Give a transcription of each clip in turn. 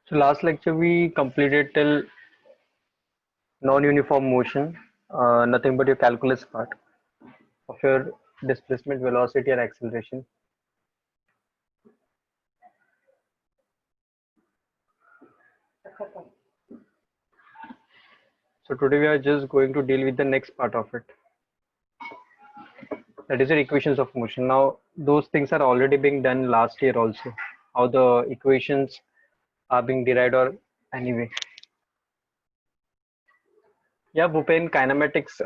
So last lecture we completed till non-uniform motion, nothing but your calculus part of your displacement, velocity, and acceleration. So today we are just going to deal with the next part of it. That is your equations of motion. Now those things are already being done last year also. How the equations are being derived or anyway. Yeah, Bhupen, kinematics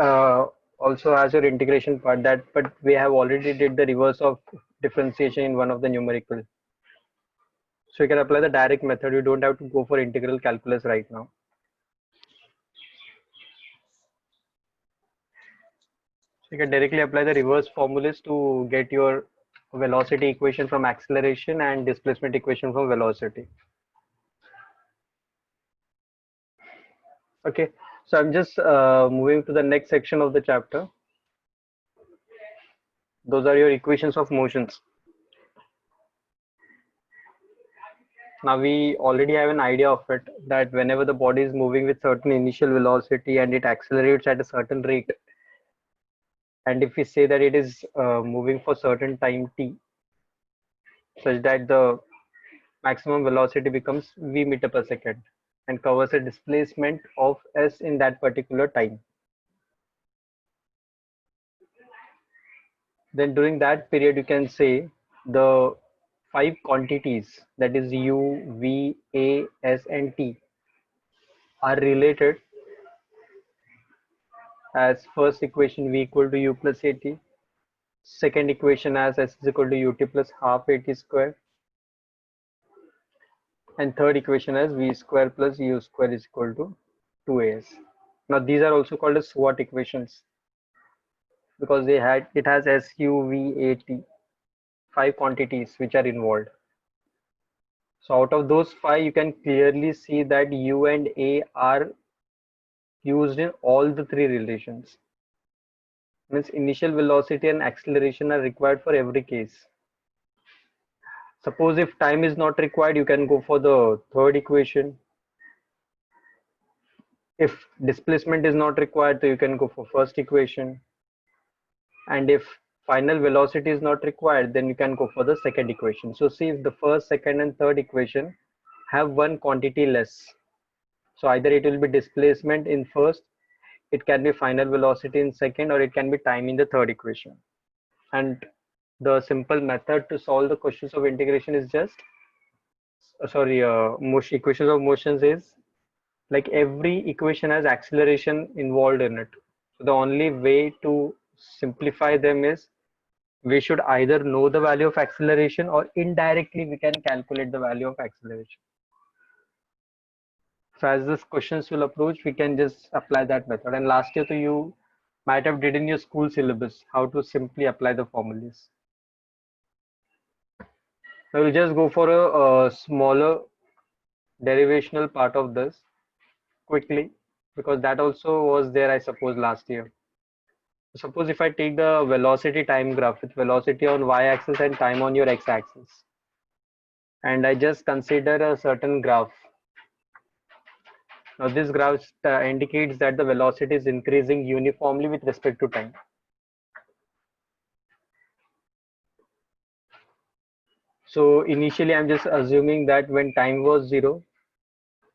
also has your integration part that, but we have already did the reverse of differentiation in one of the numerical. So you can apply the direct method. You don't have to go for integral calculus right now. So you can directly apply the reverse formulas to get your velocity equation from acceleration and displacement equation from velocity. Okay, so I'm just moving to the next section of the chapter. Those are your equations of motions. Now we already have an idea of it that whenever the body is moving with certain initial velocity and it accelerates at a certain rate, and if we say that it is moving for certain time t, such that the maximum velocity becomes v meter per second and covers a displacement of s in that particular time. Then during that period, you can say the five quantities, that is u, v, a, s, and t, are related as first equation v equal to u plus at, second equation as s is equal to ut plus half at square, and third equation as v square plus u square is equal to 2as. Now these are also called as SWOT equations because it has s, u, v, a, t, five quantities which are involved. So out of those five, you can clearly see that u and a are used in all the three relations. Means initial velocity and acceleration are required for every case. Suppose if time is not required, you can go for the third equation. If displacement is not required, so you can go for first equation. And if final velocity is not required, then you can go for the second equation. So see if the first, second, and third equation have one quantity less. So either it will be displacement in first, it can be final velocity in second, or it can be time in the third equation. And the simple method to solve the questions of integration is just motion equations of motions is like every equation has acceleration involved in it. So the only way to simplify them is we should either know the value of acceleration or indirectly we can calculate the value of acceleration. So as this questions will approach, we can just apply that method. And last year, so you might have did in your school syllabus how to simply apply the formulas. I will just go for a smaller derivational part of this quickly because that also was there, I suppose, last year. Suppose if I take the velocity time graph with velocity on y-axis and time on your x-axis, and I just consider a certain graph. Now this graph indicates that the velocity is increasing uniformly with respect to time. So initially I'm just assuming that when time was 0,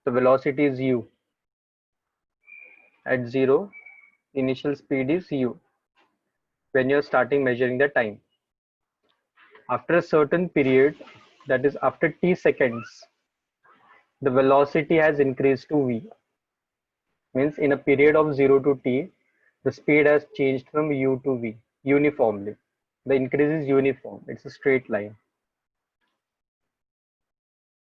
the velocity is u. At 0, initial speed is u when you're starting measuring the time. After a certain period, that is after t seconds, the velocity has increased to v. Means in a period of 0 to t, the speed has changed from u to v uniformly. The increase is uniform, it's a straight line.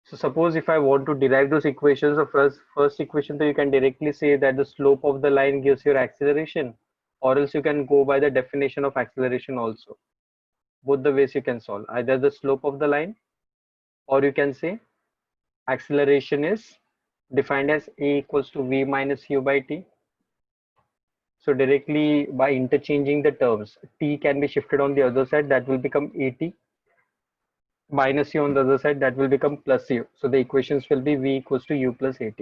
So suppose if I want to derive those equations of first equation, so you can directly say that the slope of the line gives your acceleration, or else you can go by the definition of acceleration also. Both the ways you can solve, either the slope of the line, or you can say acceleration is defined as a equals to v minus u by t. So directly by interchanging the terms, t can be shifted on the other side, that will become at. minus u on the other side, that will become plus u. So the equations will be v equals to u plus at.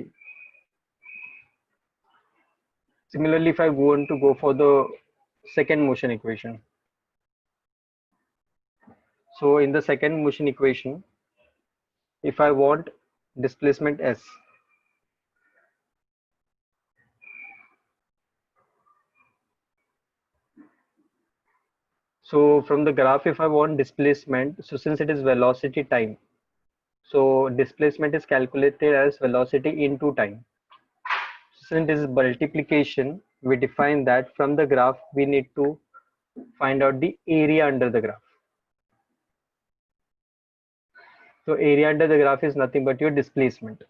Similarly, if I want to go for the second motion equation, so in the second motion equation, if I want displacement s, so from the graph, if I want displacement, so since it is velocity time, so displacement is calculated as velocity into time. Since it is multiplication, we define that from the graph, we need to find out the area under the graph. So area under the graph is nothing but your displacement,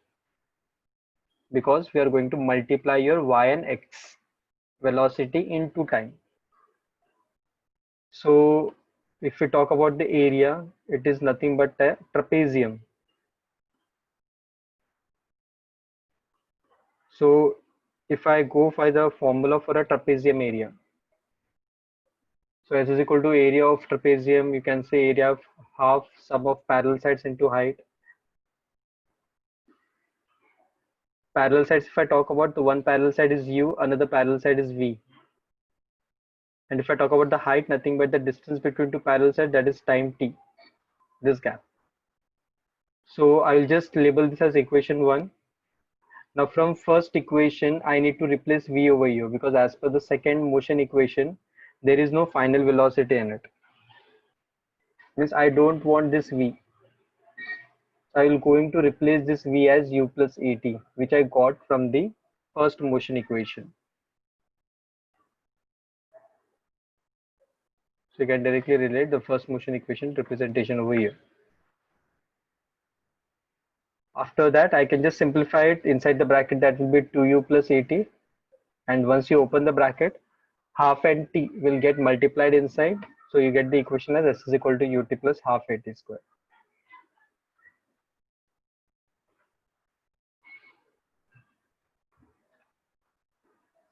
because we are going to multiply your y and x velocity into time. So if we talk about the area, it is nothing but a trapezium. So if I go by the formula for a trapezium area, so S is equal to area of trapezium, you can say area of half sum of parallel sides into height. Parallel sides, if I talk about, the one parallel side is u, another parallel side is v. And if I talk about the height, nothing but the distance between two parallel sides, that is time t, this gap. So I'll just label this as equation 1. Now from first equation, I need to replace v over u, because as per the second motion equation, there is no final velocity in it. Means I don't want this v. I will going to replace this v as u plus at, which I got from the first motion equation. So you can directly relate the first motion equation representation over here. After that, I can just simplify it inside the bracket, that will be 2u plus at. And once you open the bracket, half and t will get multiplied inside. So you get the equation as s is equal to ut plus half at square.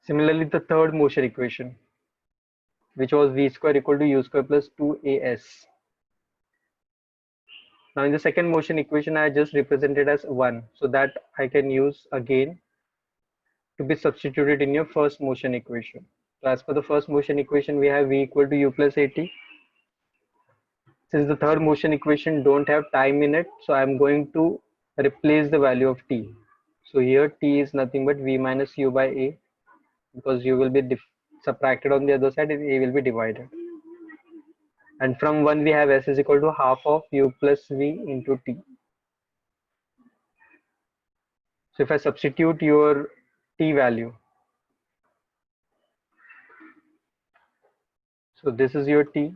Similarly, the third motion equation, which was v square equal to u square plus 2as. Now in the second motion equation, I just represented as 1, so that I can use again to be substituted in your first motion equation. So as per the first motion equation, we have v equal to u plus at. Since the third motion equation don't have time in it, so I'm going to replace the value of t. So here t is nothing but v minus u by a, because u will be subtracted on the other side and a will be divided. And from 1 we have s is equal to half of u plus v into t. So if I substitute your t value, so this is your t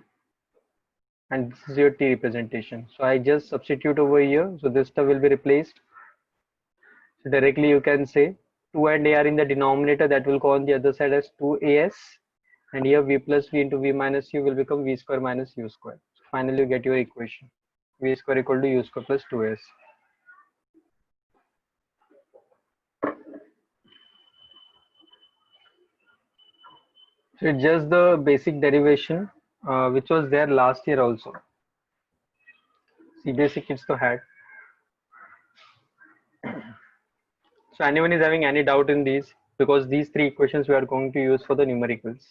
and this is your t representation. So I just substitute over here, so this stuff will be replaced. So directly you can say 2 and a are in the denominator, that will go on the other side as 2as, and here v plus v into v minus u will become v square minus u square. So finally you get your equation, v square equal to u square plus 2s. So it's just the basic derivation which was there last year also. CBSE kids to had. So anyone is having any doubt in these? Because these three equations we are going to use for the numericals.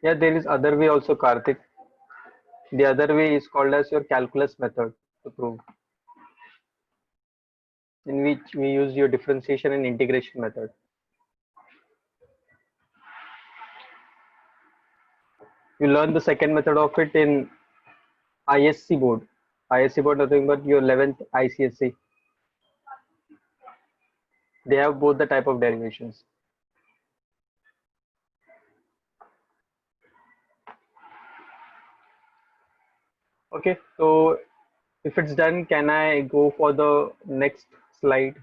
Yeah, there is other way also, Karthik. The other way is called as your calculus method to prove, in which we use your differentiation and integration method. You learn the second method of it in ISC board. ISC board nothing but your 11th ICSE. They have both the type of derivations. Okay, so if it's done, can I go for the next slide?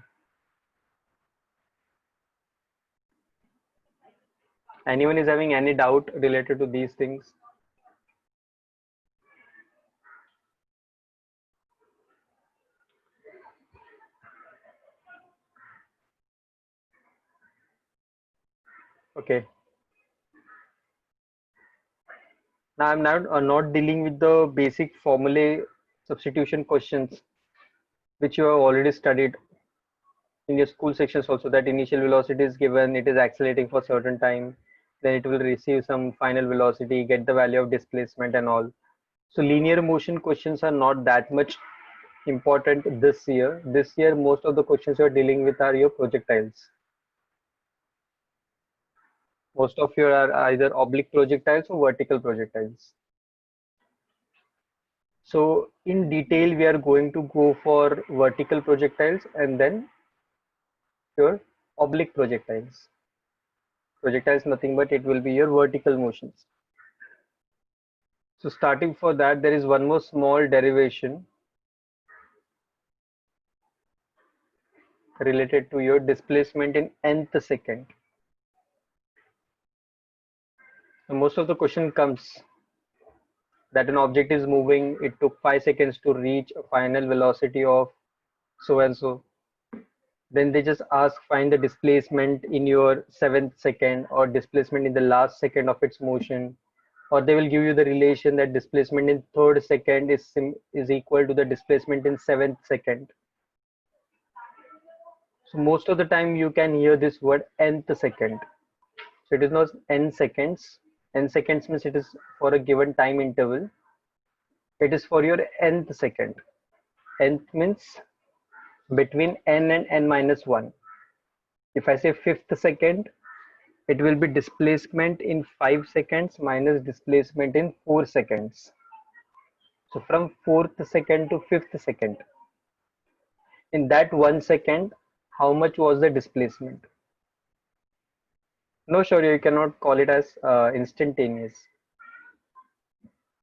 Anyone is having any doubt related to these things? Okay. Now I'm not dealing with the basic formulae substitution questions which you have already studied in your school sections also, that initial velocity is given, it is accelerating for certain time, then it will receive some final velocity, get the value of displacement and all. So linear motion questions are not that much important this year. This year, most of the questions you're dealing with are your projectiles. Most of your are either oblique projectiles or vertical projectiles. So in detail, we are going to go for vertical projectiles and then your oblique projectiles. Projectiles nothing but it will be your vertical motions. So starting for that, there is one more small derivation related to your displacement in nth second. So most of the question comes that an object is moving, it took 5 seconds to reach a final velocity of so and so. Then they just ask find the displacement in your 7th second or displacement in the last second of its motion, or they will give you the relation that displacement in 3rd second is equal to the displacement in 7th second. So most of the time you can hear this word nth second. So it is not n seconds. N seconds means it is for a given time interval. It is for your nth second. Nth means between n and n minus 1. If I say 5th second, it will be displacement in 5 seconds minus displacement in 4 seconds. So from 4th second to 5th second, in that 1 second, how much was the displacement? No, sure, you cannot call it as instantaneous.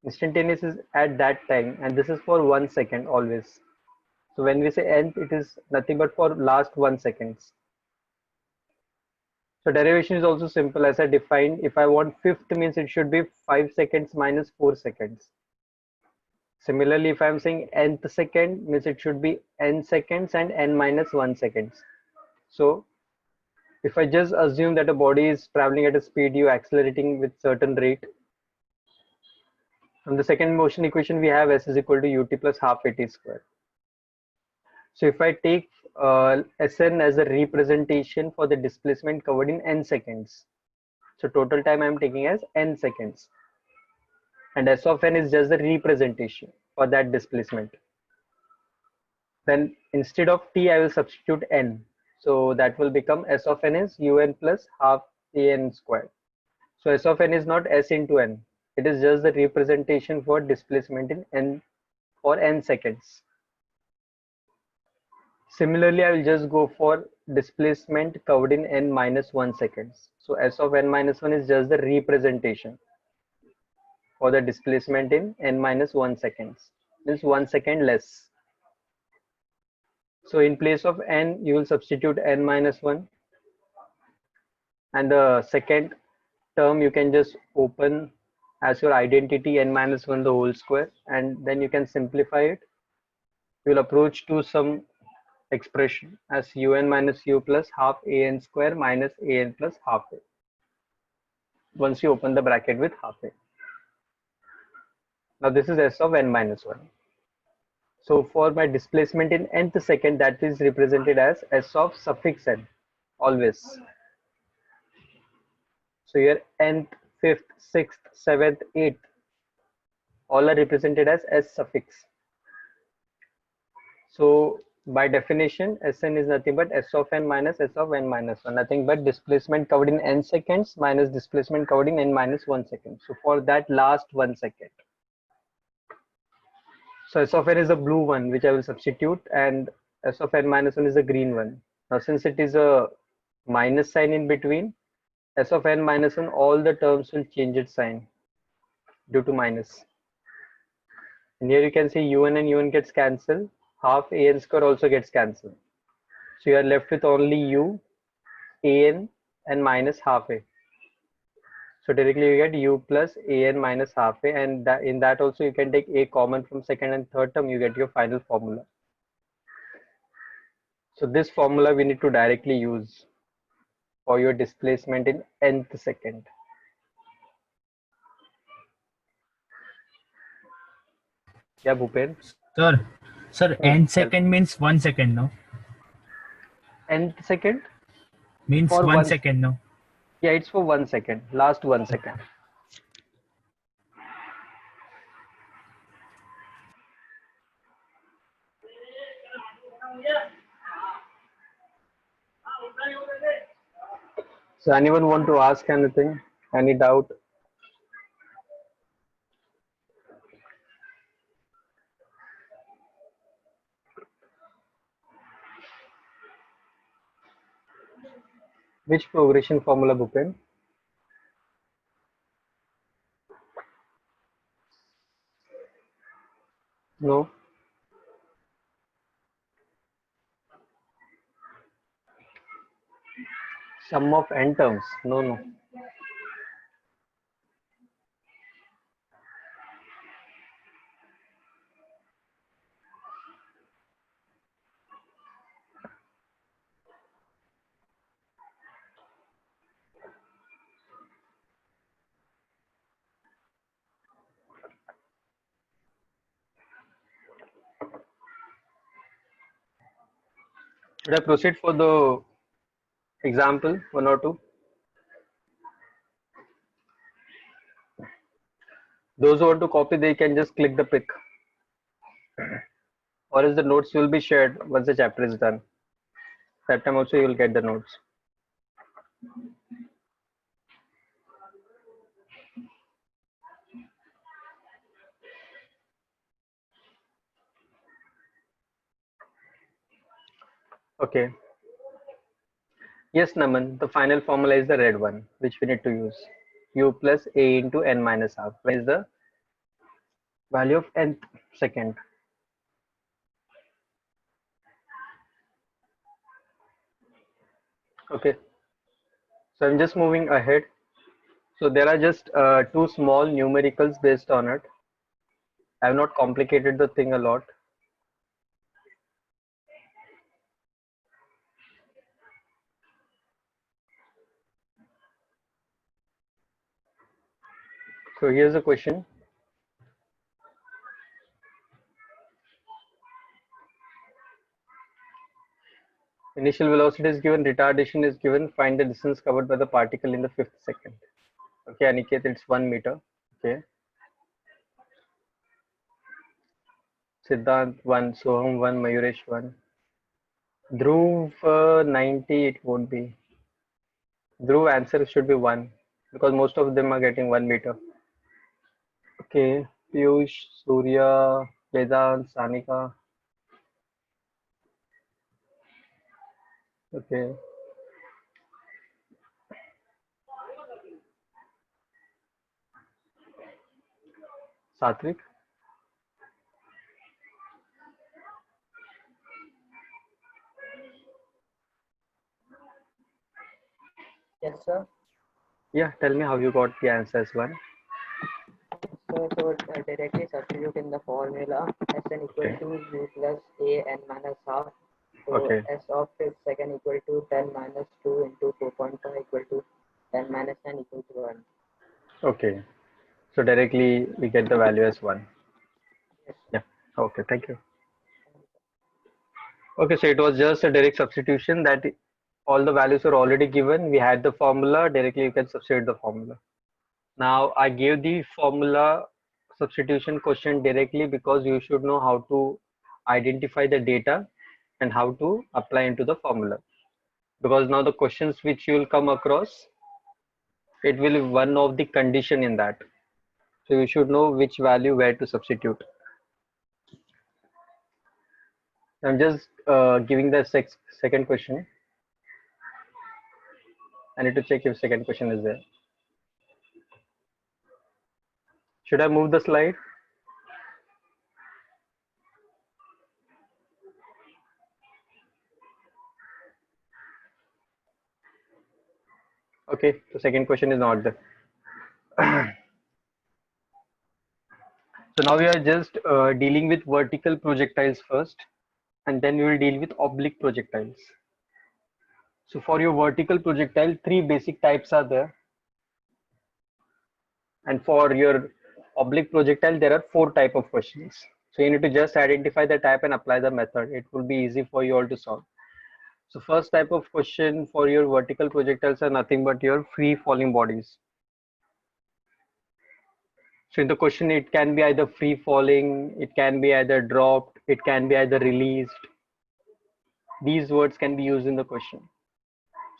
Instantaneous is at that time, and this is for 1 second always. So when we say nth, it is nothing but for last 1 seconds. So derivation is also simple as I defined. If I want fifth means it should be 5 seconds minus 4 seconds. Similarly, if I'm saying nth second means it should be n seconds and n minus 1 seconds. So if I just assume that a body is traveling at a speed u accelerating with certain rate, from the second motion equation we have s is equal to ut plus half at square. So if I take Sn as a representation for the displacement covered in n seconds, so total time I am taking as n seconds, and S of n is just the representation for that displacement. Then instead of t, I will substitute n. So that will become S of n is un plus half an squared. So S of n is not S into n. It is just the representation for displacement in n for n seconds. Similarly, I will just go for displacement covered in n minus 1 seconds. So S of n minus 1 is just the representation for the displacement in n minus 1 seconds. Means 1 second less. So in place of n, you will substitute n minus 1. And the second term you can just open as your identity n minus 1 the whole square. And then you can simplify it. You will approach to some expression as un minus u plus half an square minus an plus half a. Once you open the bracket with half a. Now this is s of n minus 1. So for my displacement in nth second, that is represented as s of suffix n always. So your nth, 5th, 6th, 7th, 8th all are represented as s suffix. So by definition, Sn is nothing but s of n minus s of n minus 1, nothing but displacement covered in n seconds minus displacement covered in n minus 1 second. So for that last 1 second. So S of n is the blue one, which I will substitute, and S of n minus 1 is the green one. Now, since it is a minus sign in between, S of n minus 1, all the terms will change its sign due to minus. And here you can see un and un gets cancelled. Half an square also gets cancelled. So you are left with only u, an, and minus half a. So directly you get u plus an minus half a, and in that also you can take a common from second and third term, you get your final formula. So this formula we need to directly use. for your displacement in nth second. Yeah, Bhupen. Sir, n second means 1 second, no? Nth second Means for one one. second, no? Yeah, it's for 1 second. Last 1 second. So anyone want to ask anything? Any doubt? Which progression formula, Bhupen? No. Sum of n terms. No, no. Should I proceed for the example, one or two? Those who want to copy, they can just click the pick. Or else the notes will be shared once the chapter is done. That time also you will get the notes. Okay. Yes, Naman, the final formula is the red one, which we need to use. U plus A into n minus half. Where is the value of nth second? Okay. So I'm just moving ahead. So there are just two small numericals based on it. I have not complicated the thing a lot. So here's a question. Initial velocity is given, retardation is given, find the distance covered by the particle in the 5th second. Okay, Aniket, it's 1 meter. Okay. Siddhant 1, Soham 1, Mayuresh 1. Dhruv 90, it won't be. Dhruv answer should be 1 because most of them are getting 1 meter. Okay, Piyush, Surya, Vedant, Sanika. Okay, Satvik. Yes, sir. Yeah, tell me how you got the answer as 1. So directly substitute in the formula Sn equal Okay, to u plus a n minus half. So okay, S of fifth second equal to 10 minus 2 into 4.5 equal to 10 minus 10 equal to 1. okay. So directly we get the value as 1. Yes, sir. Yeah, okay, thank you. Okay, so it was just a direct substitution that all the values are already given. We had the formula, directly you can substitute the formula. Now I gave the formula substitution question directly because you should know how to identify the data and how to apply into the formula. Because now the questions which you will come across, it will be one of the condition in that. So you should know which value where to substitute. I'm just giving the second question. I need to check if second question is there. Should I move the slide? Okay, the second question is not there. So now we are just dealing with vertical projectiles first, and then we will deal with oblique projectiles. So for your vertical projectile, three basic types are there. And for your oblique projectile, there are four type of questions. So you need to just identify the type and apply the method. It will be easy for you all to solve. So first type of question for your vertical projectiles are nothing but your free falling bodies. So in the question, it can be either free falling, it can be either dropped, it can be either released. These words can be used in the question.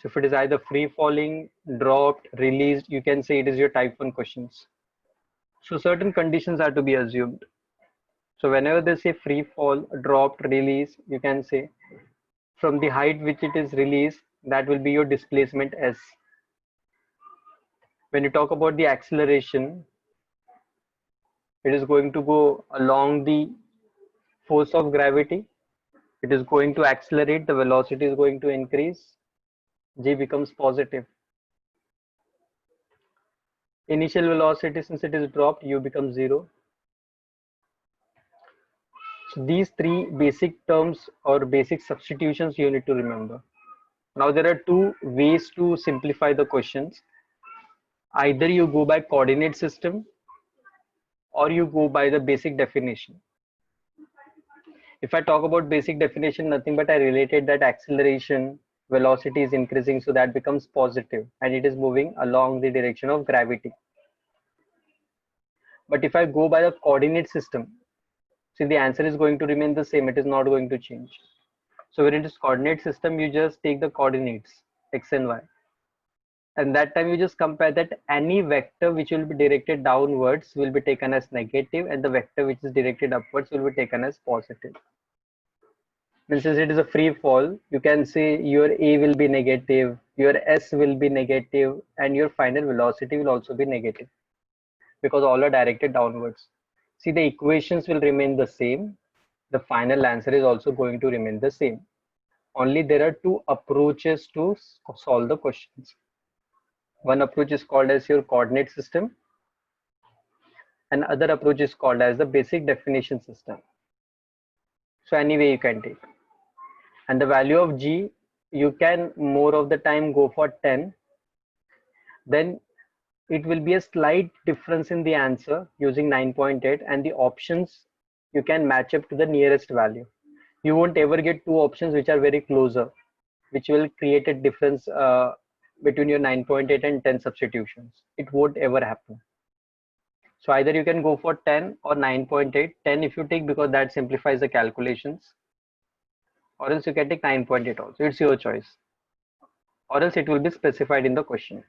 So if it is either free falling, dropped, released, you can say it is your type 1 questions. So certain conditions are to be assumed. So whenever they say free fall, dropped, release, you can say from the height which it is released, that will be your displacement S. When you talk about the acceleration, it is going to go along the force of gravity. It is going to accelerate, the velocity is going to increase, G becomes positive. Initial velocity, since it is dropped, U becomes 0. So these three basic terms or basic substitutions you need to remember. Now there are two ways to simplify the questions. Either you go by coordinate system or you go by the basic definition. If I talk about basic definition, nothing but I related that acceleration, velocity is increasing, so that becomes positive and it is moving along the direction of gravity. But if I go by the coordinate system, see, the answer is going to remain the same, it is not going to change. So when it is coordinate system, you just take the coordinates x and y, and that time you just compare that any vector which will be directed downwards will be taken as negative and the vector which is directed upwards will be taken as positive. And since it is a free fall, you can say your A will be negative, your S will be negative, and your final velocity will also be negative because all are directed downwards. See, the equations will remain the same. The final answer is also going to remain the same. Only there are two approaches to solve the questions. One approach is called as your coordinate system, and other approach is called as the basic definition system. So anyway you can take. And the value of G, you can more of the time go for 10. Then it will be a slight difference in the answer using 9.8, and the options you can match up to the nearest value. You won't ever get two options which are very closer, which will create a difference between your 9.8 and 10 substitutions. It won't ever happen. So either you can go for 10 or 9.8. 10 if you take, because that simplifies the calculations, or else you can take 9.8 also. It's your choice, or else it will be specified in the question.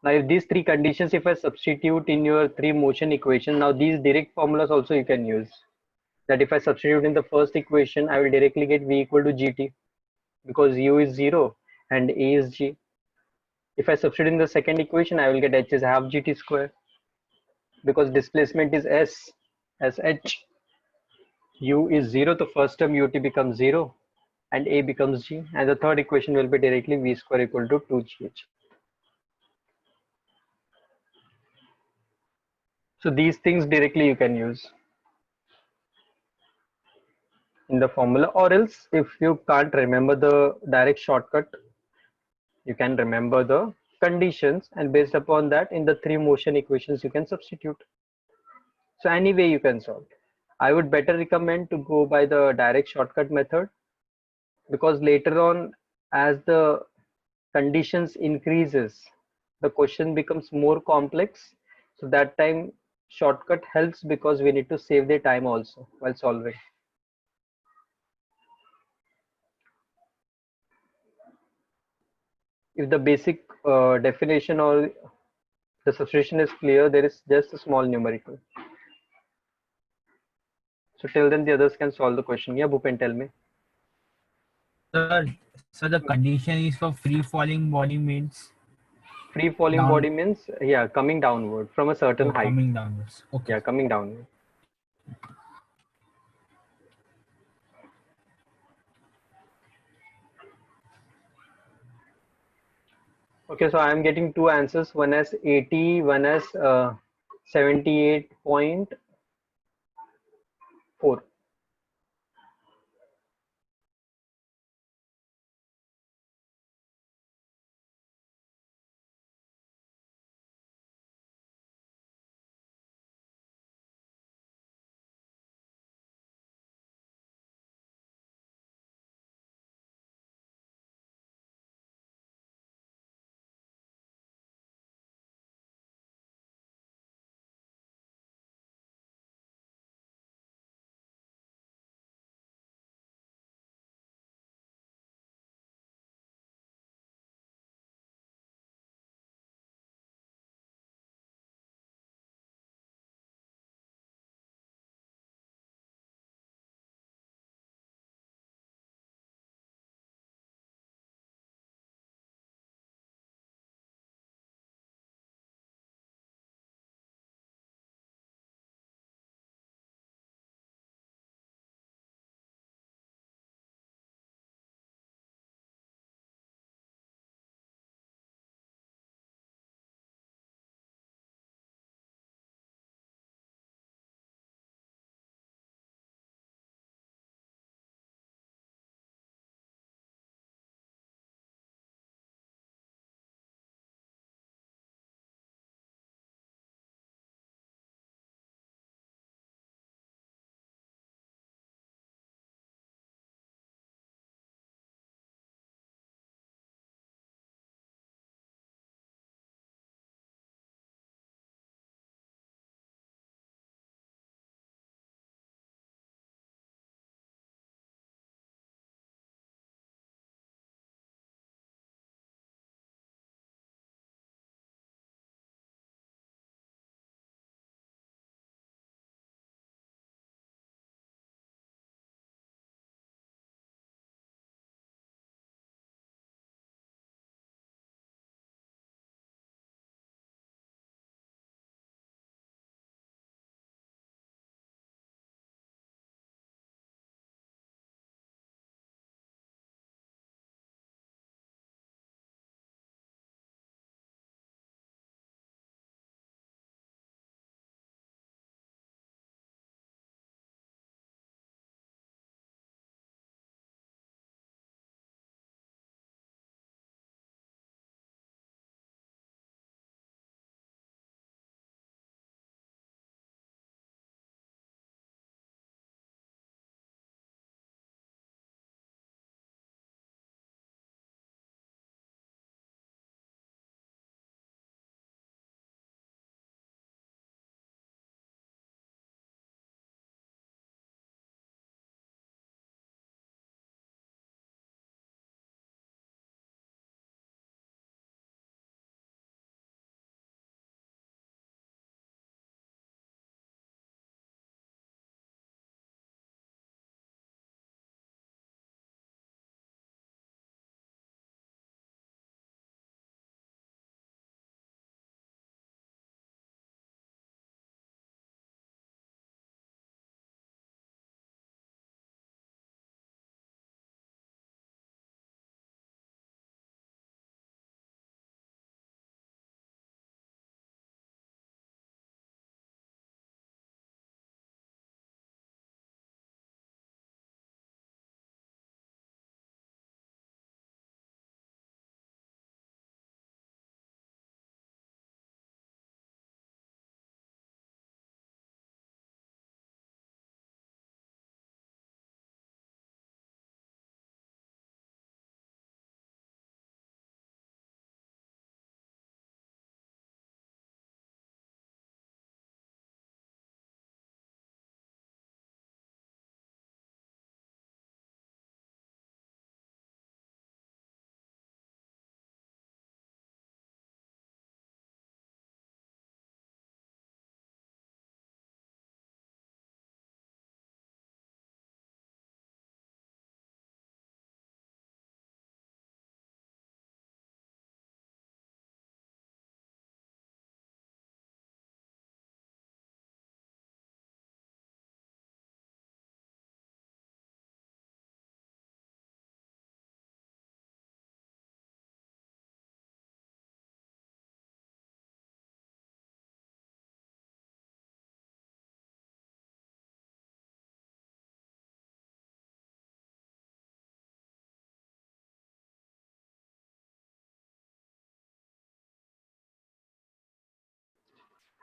Now if these three conditions, if I substitute in your three motion equation, now these direct formulas also you can use. That if I substitute in the first equation, I will directly get V equal to GT, because U is 0 and A is G. If I substitute in the second equation, I will get H is half GT square, because displacement is S as H. U is 0, the first term UT becomes 0 and A becomes G, and the third equation will be directly V square equal to 2GH. So these things directly you can use in the formula, or else if you can't remember the direct shortcut, you can remember the conditions, and based upon that in the three motion equations you can substitute. So anyway you can solve. I would better recommend to go by the direct shortcut method, because later on as the conditions increases, the question becomes more complex. So that time shortcut helps, because we need to save the time also while solving. If the basic definition or the substitution is clear, there is just a small numerical. So till then the others can solve the question. Yeah, Bhupen, tell me. Sir, so the condition is for free falling body means Free falling down, body means, yeah, coming downward from a certain height. coming downwards. Okay. Yeah, coming downward. Okay, so I am getting two answers. One as 80, one as 78.4.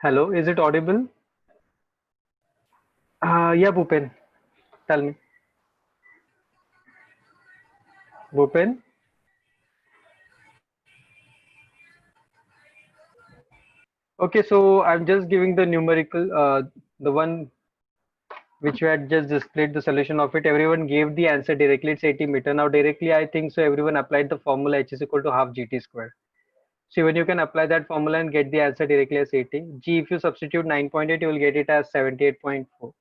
Hello, is it audible? Yeah, Bhupen, tell me. Bhupen? Okay, so I'm just giving the numerical, the one which you had just displayed the solution of it. Everyone gave the answer directly. It's 80 meter. Now directly, I think so. Everyone applied the formula H is equal to half GT square. So when you can apply that formula and get the answer directly as 80. G, if you substitute 9.8, you will get it as 78.4.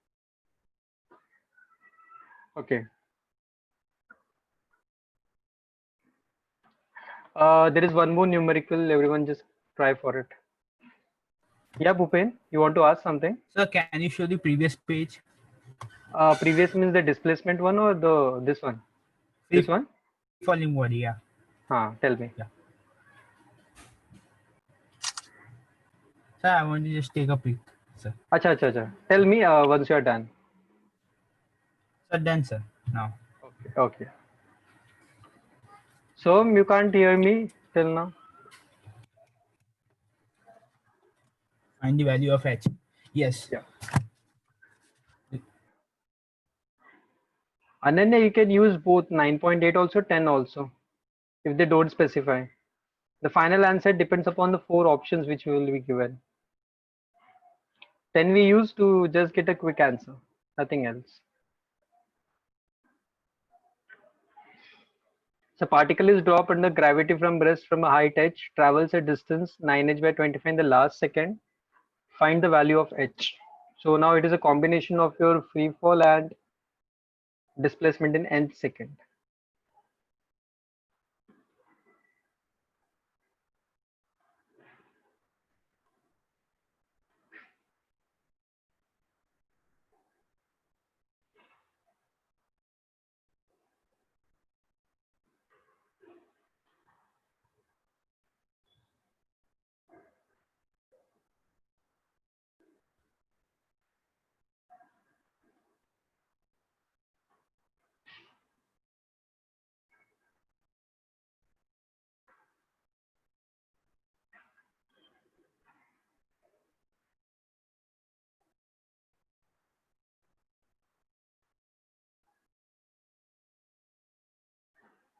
Okay. There is one more numerical. Everyone just try for it. Yeah, Bhupen, you want to ask something? Sir, can you show the previous page? Previous means the displacement one or the this one? This Free one? falling body, yeah. Tell me. Sir, I want to just take a pic, sir. Acha, acha, acha. Tell me once you are done. Sir, done, sir. Now. Okay. Okay. So you can't hear me till now. Find the value of H. Yes. Yeah. Ananya, you can use both 9.8 also, 10 also, if they don't specify. The final answer depends upon the 4 options which will be given. 10 we use to just get a quick answer, nothing else. So particle is dropped under gravity from rest from a height h, travels a distance 9h by 25 in the last second. Find the value of h. So now it is a combination of your free fall and displacement in nth second.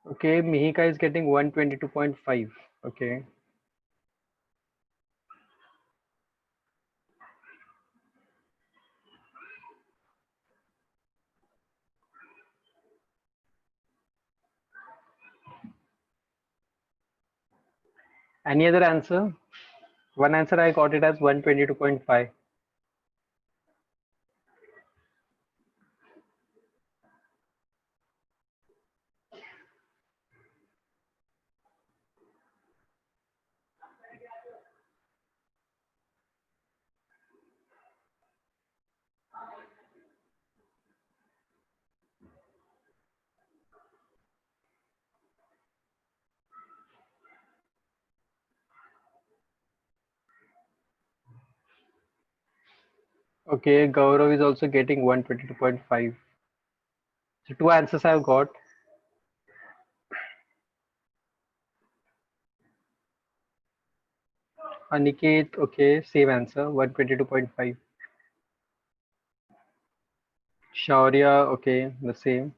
Okay, Mihika is getting 122.5. Okay. Any other answer? One answer I got it as 122.5. Okay, Gaurav is also getting 122.5. So 2 answers I've got. Aniket, okay, same answer, 122.5. Shaurya, okay, the same.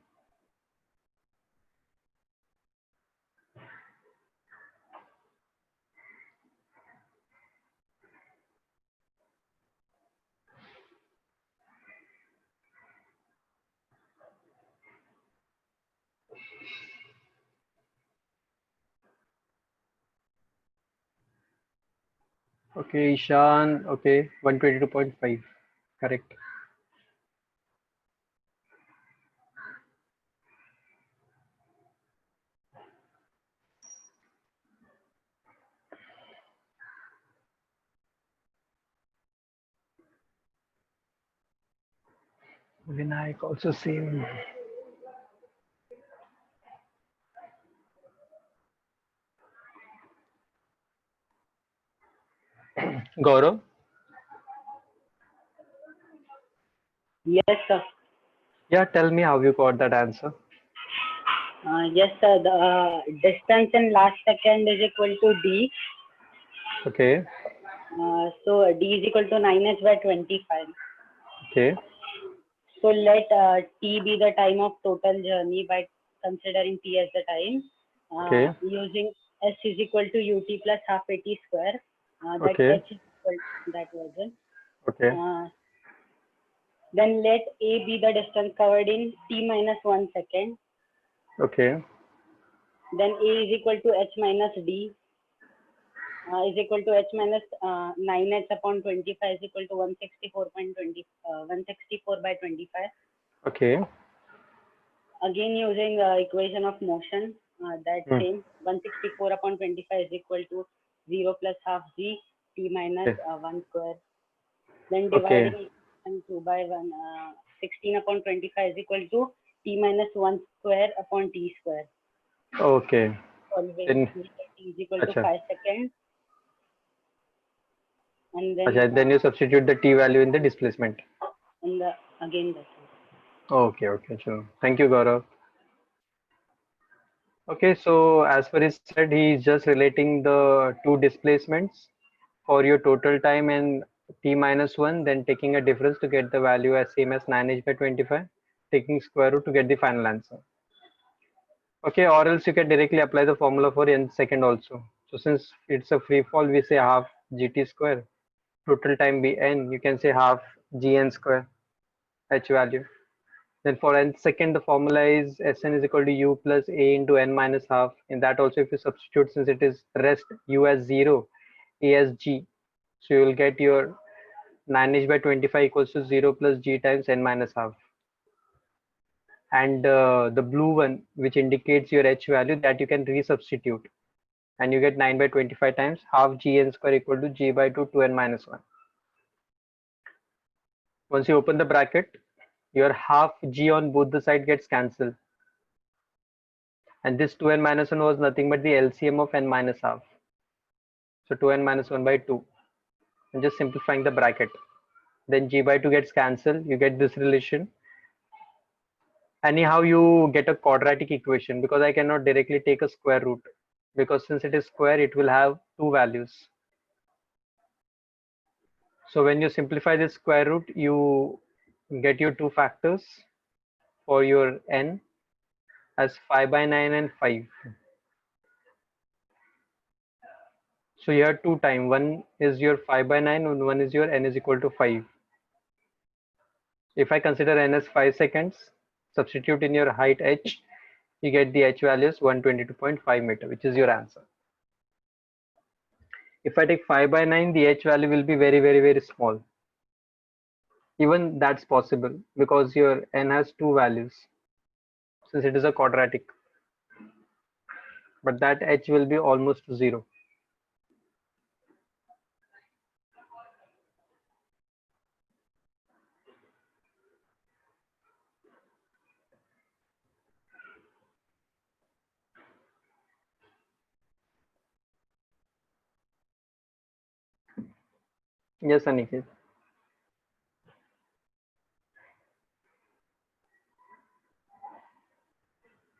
Okay, Ishan, okay, 122.5. Correct. Vinayak also same. Gaurav, Yes, sir. yeah, tell me how you got that answer. Yes, sir. The distance in last second is equal to d, Okay, So d is equal to 9h by 25. Okay. So let t be the time of total journey by considering t as the time. Okay. Using s is equal to ut plus half at square. That Okay. h is equal to that version. Okay. Then let a be the distance covered in t minus 1 second. Okay. Then a is equal to h minus d is equal to h minus 9h upon 25 is equal to 164 by 25. Okay. Again using equation of motion, that Hmm. same 164 upon 25 is equal to 0 plus half g t minus Okay. 1 square. Then Okay. dividing equation 2 by 1, 16 upon 25 is equal to t minus 1 square upon t square. Okay. Solving Then, t is equal to acha. 5 seconds. And then Acha, then you substitute the t value in the displacement. in the again that one. Okay. Okay. Sure. Thank you, Gaurav. Okay. So as far as said, he is just relating the two displacements for your total time and t minus 1, then taking a difference to get the value as same as 9h by 25, taking square root to get the final answer. Okay, or else you can directly apply the formula for n second also. So since it's a free fall, we say half gt square, total time be n, you can say half gn square, h value. Then for n second, the formula is Sn is equal to u plus a into n minus half. In that also, if you substitute, since it is rest u as 0, a as g, so you will get your 9h by 25 equals to 0 plus g times n minus half. And the blue one, which indicates your h value, that you can resubstitute. And you get 9 by 25 times half gn square equal to g by 2 2n minus 1. Once you open the bracket, your half g on both the side gets cancelled. And this 2n minus 1 was nothing but the LCM of n minus half. So 2n minus 1 by 2. I'm just simplifying the bracket. Then g by 2 gets cancelled. You get this relation. Anyhow, you get a quadratic equation because I cannot directly take a square root. Because since it is square, it will have two values. So when you simplify this square root, you get your two factors for your n as 5 by 9 and 5. So you have two time. One is your 5 by 9 and one is your n is equal to 5. If I consider n as 5 seconds, substitute in your height h, you get the h value is 122.5 meter, which is your answer. If I take 5 by 9, the h value will be very, very, very small. Even that's possible because your n has two values since it is a quadratic. But that h will be almost 0. Yes, Aniket.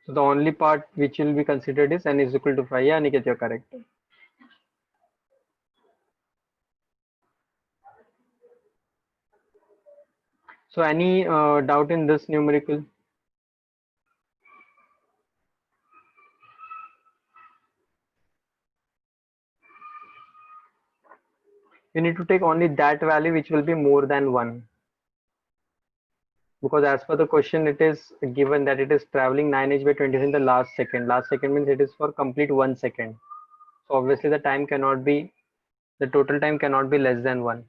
So the only part which will be considered is n is equal to 5. Yeah, Aniket, you're correct. So any doubt in this numerical? You need to take only that value which will be more than 1. Because as per the question, it is given that it is traveling 9h by 20 in the last second. Last second means it is for complete 1 second. So obviously the time cannot be, the total time cannot be less than 1.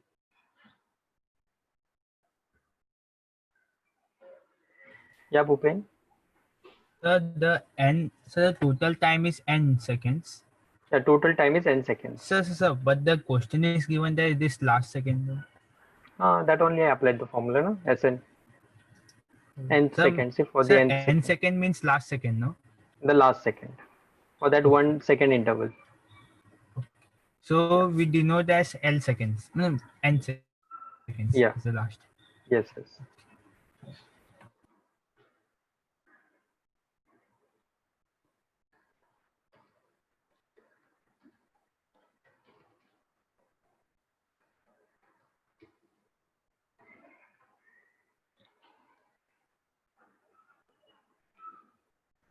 Yeah, Bhupen? So the total time is n seconds. The total time is n seconds. Sir, but the question is given that this last second. That only I applied the formula, no? Sn n Sir, seconds for the sir, nth n second. second means last second, no? The last second. For that 1 second interval. So we denote as L seconds. No, n seconds Yeah. is the last. Yes, yes.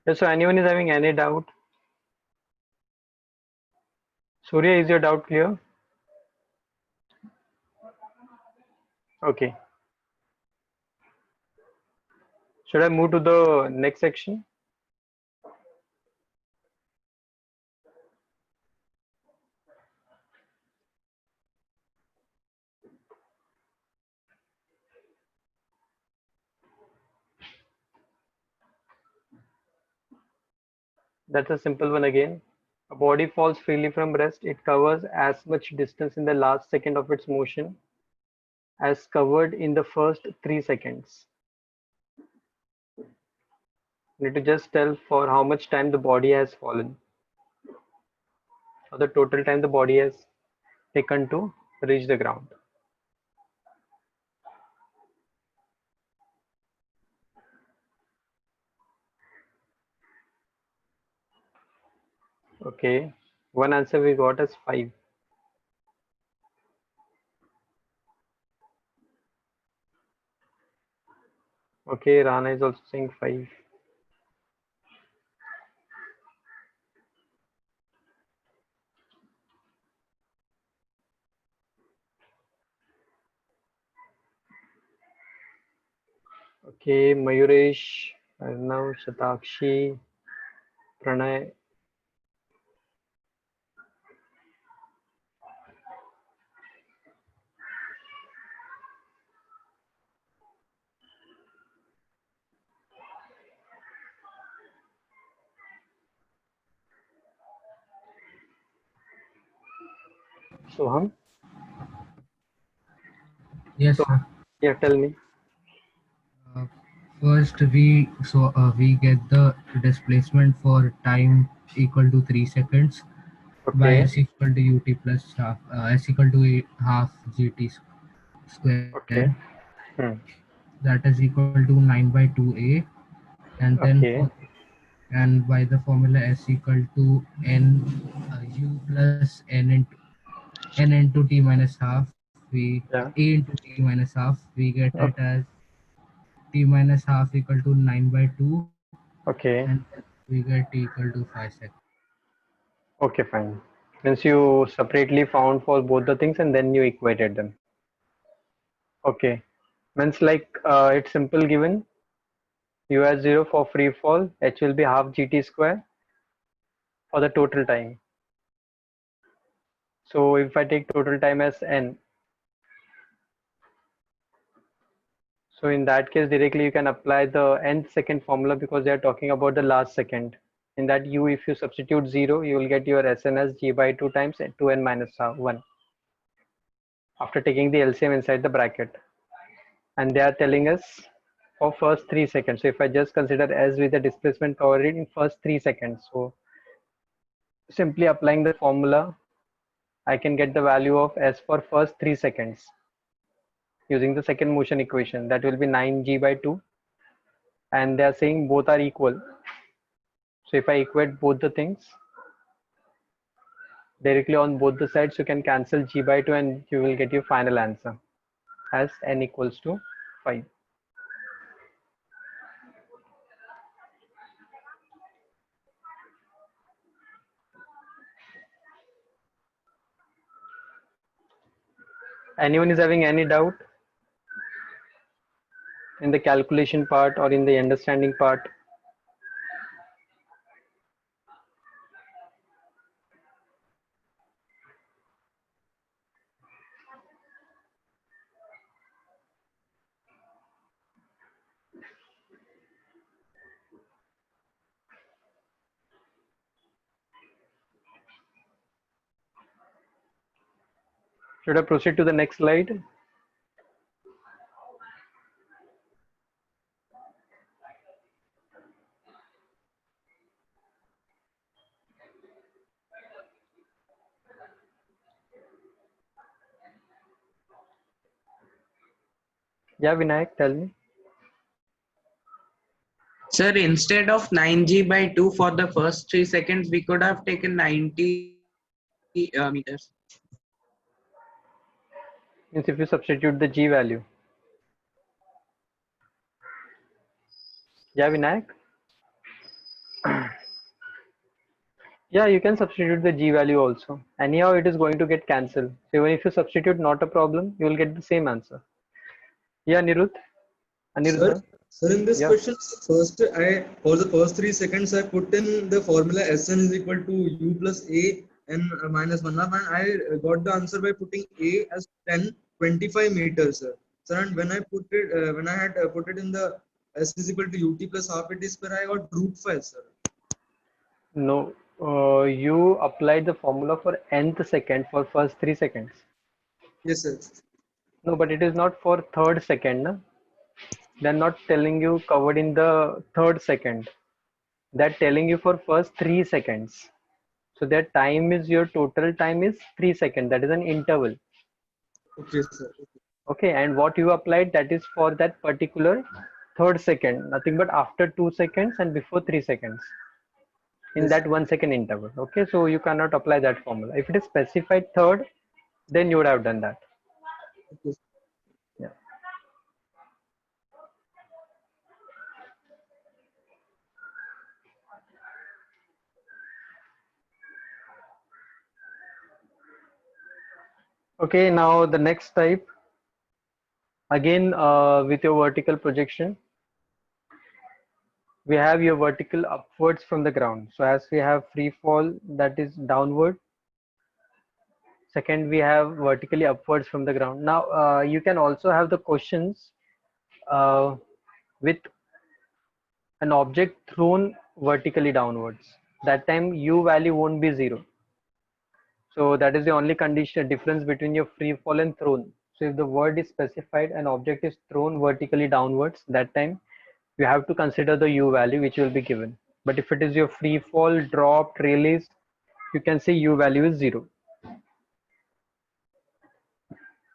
Yeah, so anyone is having any doubt? Surya, is your doubt clear? Okay. Should I move to the next section? That's a simple one again. A body falls freely from rest. It covers as much distance in the last second of its motion as covered in the first 3 seconds. You need to just tell for how much time the body has fallen, or the total time the body has taken to reach the ground. Okay, one answer we got is 5. Okay, Rana is also saying 5. Okay, Mayuresh, Arnav, Shatakshi, Pranay. Soham. Yes, So, sir. yeah, tell me. Uh, First, we get the displacement for time equal to 3 seconds by Okay, s equal to ut plus half s equal to half gt square. okay, hmm. That is equal to 9 by 2a, and then for Okay, and by the formula s equal to n u plus n into t minus half, we yeah, a into t minus half, we get it okay, as t minus half equal to 9 by 2, and okay, we get t equal to 5 seconds. okay, fine. Means you separately found for both the things and then you equated them. Okay, means like it's simple given u has 0 for free fall, h will be half gt square for the total time. So if I take total time as n, so in that case directly you can apply the nth second formula because they are talking about the last second. In that u, if you substitute 0, you will get your Sn as g by 2 times 2n minus 1 after taking the LCM inside the bracket. And they are telling us for first 3 seconds. So if I just consider s with the displacement covered in first 3 seconds, so simply applying the formula, I can get the value of s for first 3 seconds using the second motion equation. That will be 9g by 2, and they are saying both are equal. So if I equate both the things directly on both the sides, you can cancel g by 2 and you will get your final answer as n equals to 5. Anyone is having any doubt in the calculation part or in the understanding part? Should I proceed to the next slide? Yeah, Vinayak, tell me. Sir, instead of 9g by 2 for the first 3 seconds, we could have taken 90 meters. Means if you substitute the g value. Yeah, Vinayak. Yeah, you can substitute the G value also. Anyhow, it is going to get cancelled. So even if you substitute, not a problem, you will get the same answer. Yeah, Sir, Aniruddha. sir, in this Yeah. question, first I for the first 3 seconds I put in the formula Sn is equal to U plus A n minus 1/2, and I got the answer by putting A as 1025 meters, sir. Sir, and when I put it, when I had put it in the S is equal to UT plus half AT square, I got root 5, sir. No, you applied the formula for nth second for first 3 seconds. Yes, sir. No, but it is not for third second. Na? They're not telling you covered in the third second. They're telling you for first 3 seconds. So their time is your total time is 3 seconds. That is an interval. Okay, sir. Okay, and what you applied that is for that particular third second. Nothing but after 2 seconds and before 3 seconds. In Yes. that 1 second interval. Okay, so you cannot apply that formula. If it is specified third, then you would have done that. Okay. Yeah. Okay, now the next type, again with your vertical projection, we have your vertical upwards from the ground. So as we have free fall, that is downward. Second, we have vertically upwards from the ground. Now you can also have the questions with an object thrown vertically downwards. That time U value won't be 0. So that is the only condition difference between your free fall and thrown. So if the word is specified, an object is thrown vertically downwards, that time you have to consider the U value which will be given. But if it is your free fall, dropped, released, you can say U value is 0.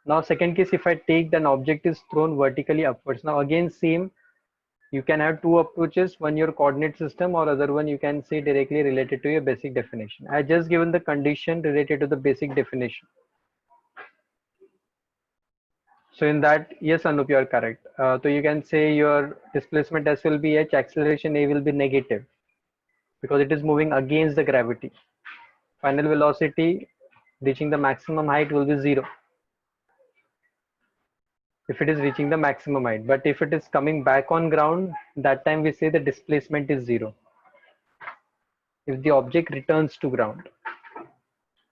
Now second case, if I take an object is thrown vertically upwards. Now again same, you can have two approaches, one your coordinate system or other one you can say directly related to your basic definition. I just given the condition related to the basic definition. So in that, yes, Anup, you are correct. So you can say your displacement S will be H, acceleration A will be negative because it is moving against the gravity. Final velocity reaching the maximum height will be 0 if it is reaching the maximum height. But if it is coming back on ground, that time we say the displacement is 0. If the object returns to ground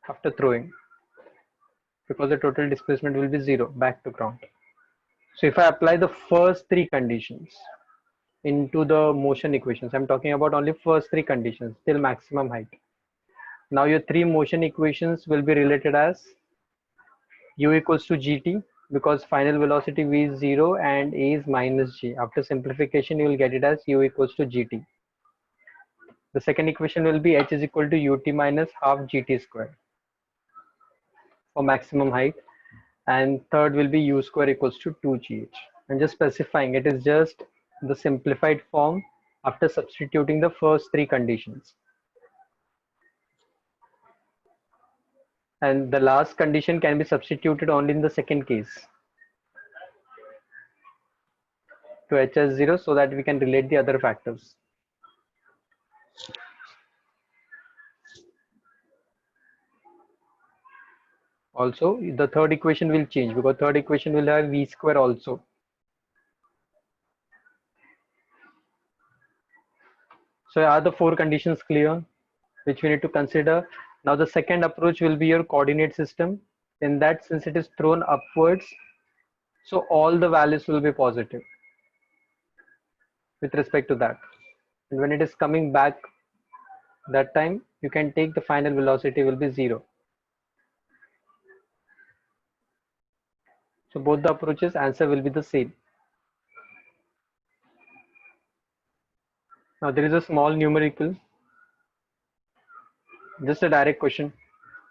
after throwing, because the total displacement will be 0 back to ground. So if I apply the first 3 conditions into the motion equations, I'm talking about only first 3 conditions till maximum height. Now your 3 motion equations will be related as u equals to gt because final velocity v is 0 and a is minus g. After simplification, you will get it as u equals to gt. The second equation will be h is equal to ut minus half gt square for maximum height, and third will be u square equals to 2gh. And just specifying, it is just the simplified form after substituting the first 3 conditions. And the last condition can be substituted only in the second case to h as 0 so that we can relate the other factors. Also, the third equation will change because third equation will have v square also. So are the 4 conditions clear which we need to consider? Now the second approach will be your coordinate system. In that, since it is thrown upwards, so all the values will be positive with respect to that. And when it is coming back, that time you can take the final velocity will be 0. So both the approaches answer will be the same. Now there is a small numerical, just a direct question.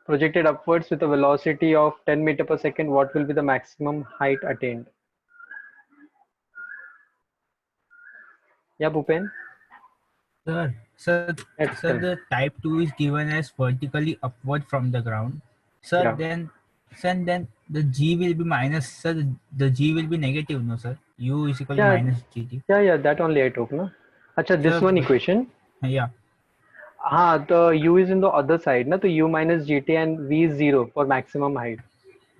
Projected upwards with a velocity of 10 meter per second, what will be the maximum height attained? Yeah, Bhupen? Sir, Excellent. the type 2 is given as vertically upward from the ground. Sir, Yeah. then the g will be minus, sir, the g will be negative, no, sir? U is equal Yeah. to minus gt. Yeah, that only I took, no? Acha, this Sir, one equation. Yeah. the u is in the other side, na? So u minus gt and v is 0 for maximum height.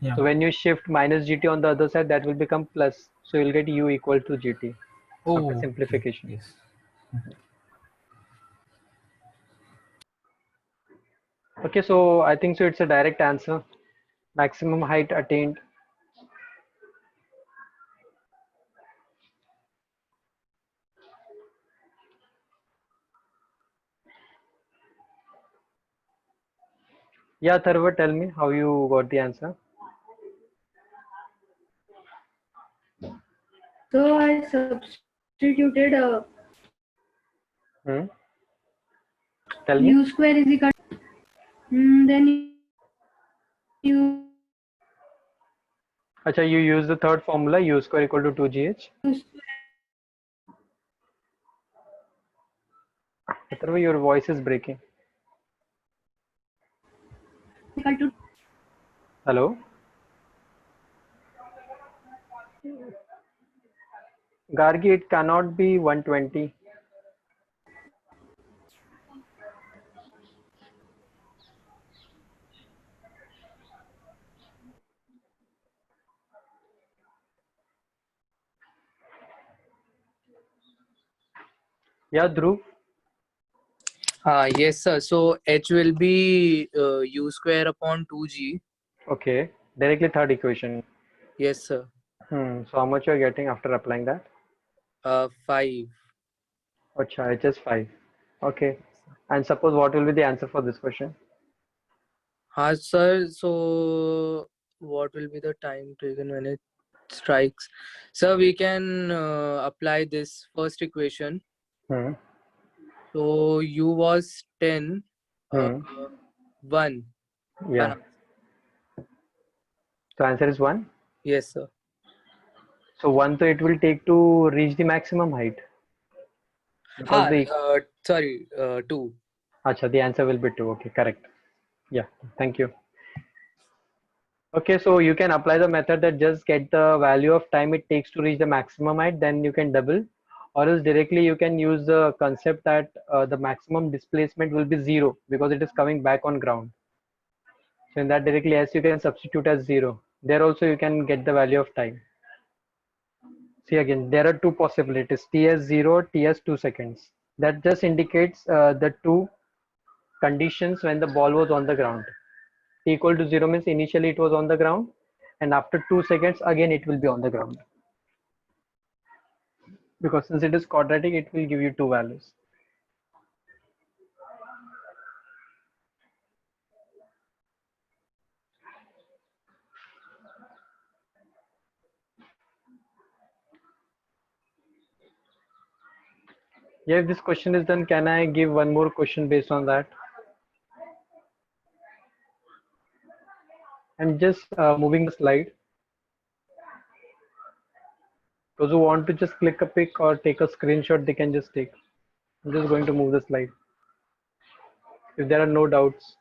Yeah. So when you shift minus gt on the other side, that will become plus. So you'll get u equal to gt Oh, after okay. simplification. Yes. Okay, so I think so it's a direct answer. Maximum height attained. Yeah, Tharva, tell me how you got the answer. So I substituted Hmm? Tell me. u square is equal then u Acha, you use the third formula, u square equal to 2gh. Tharva, your voice is breaking. equal to Hello? Gargi, it cannot be 120. Yeah, Dhruv. Yes, sir. So h will be u square upon 2g. Okay. Directly third equation. Yes, sir. So how much you're getting after applying that? 5. Acha, it is 5. Okay. And suppose what will be the answer for this question? Sir. So what will be the time taken when it strikes? Sir, we can apply this first equation. Hmm. So u was 10, uh, Hmm. 1. Yeah. So answer is 1. Yes, sir. So 1 so it will take to reach the maximum height. Because the Sorry, 2. Acha, the answer will be 2. Okay, correct. Yeah, thank you. Okay, so you can apply the method that just get the value of time it takes to reach the maximum height, then you can double, or else directly you can use the concept that the maximum displacement will be 0 because it is coming back on ground. So in that directly as you can substitute as 0. There also you can get the value of time. See again, there are two possibilities, t as 0, t as 2 seconds. That just indicates the two conditions when the ball was on the ground. T equal to 0 means initially it was on the ground, and after 2 seconds again it will be on the ground. Because since it is quadratic, it will give you two values. Yeah, if this question is done, can I give one more question based on that? I'm just moving the slide. Those who want to just click a pic or take a screenshot, they can just take. I'm just going to move the slide. If there are no doubts.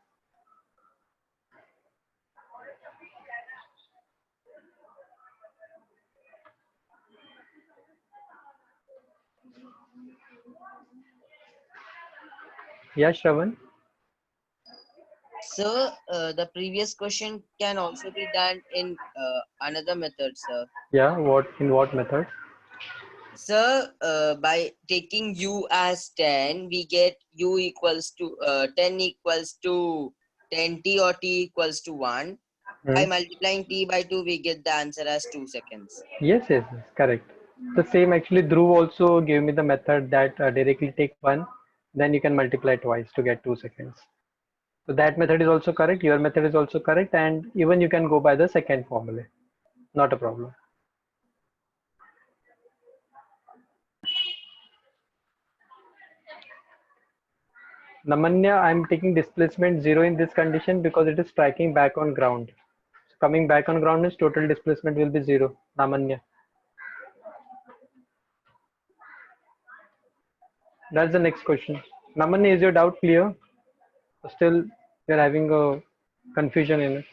Yeah, Shravan? So the previous question can also be done in another method, sir. Yeah, in what method? So by taking u as 10, we get u equals to 10 equals to 10t or t equals to 1. By multiplying t by 2, we get the answer as 2 seconds. Yes, correct. The same actually Dhruv also gave me the method that directly take 1, then you can multiply twice to get 2 seconds. So that method is also correct, your method is also correct, and even you can go by the second formula. Not a problem. Namanya, I'm taking displacement 0 in this condition because it is striking back on ground. So coming back on ground means total displacement will be 0. Namanya. That's the next question. Namanya, is your doubt clear? Still, you're having a confusion in it.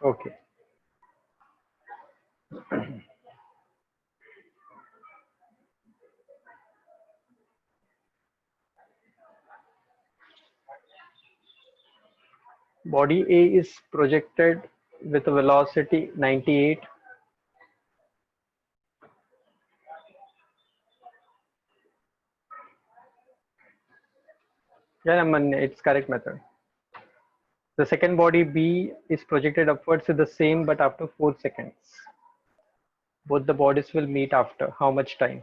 Okay. Body A is projected with a velocity 98. Yeah, Aman, it's correct method. The second body B is projected upwards with the same but after 4 seconds. Both the bodies will meet after how much time?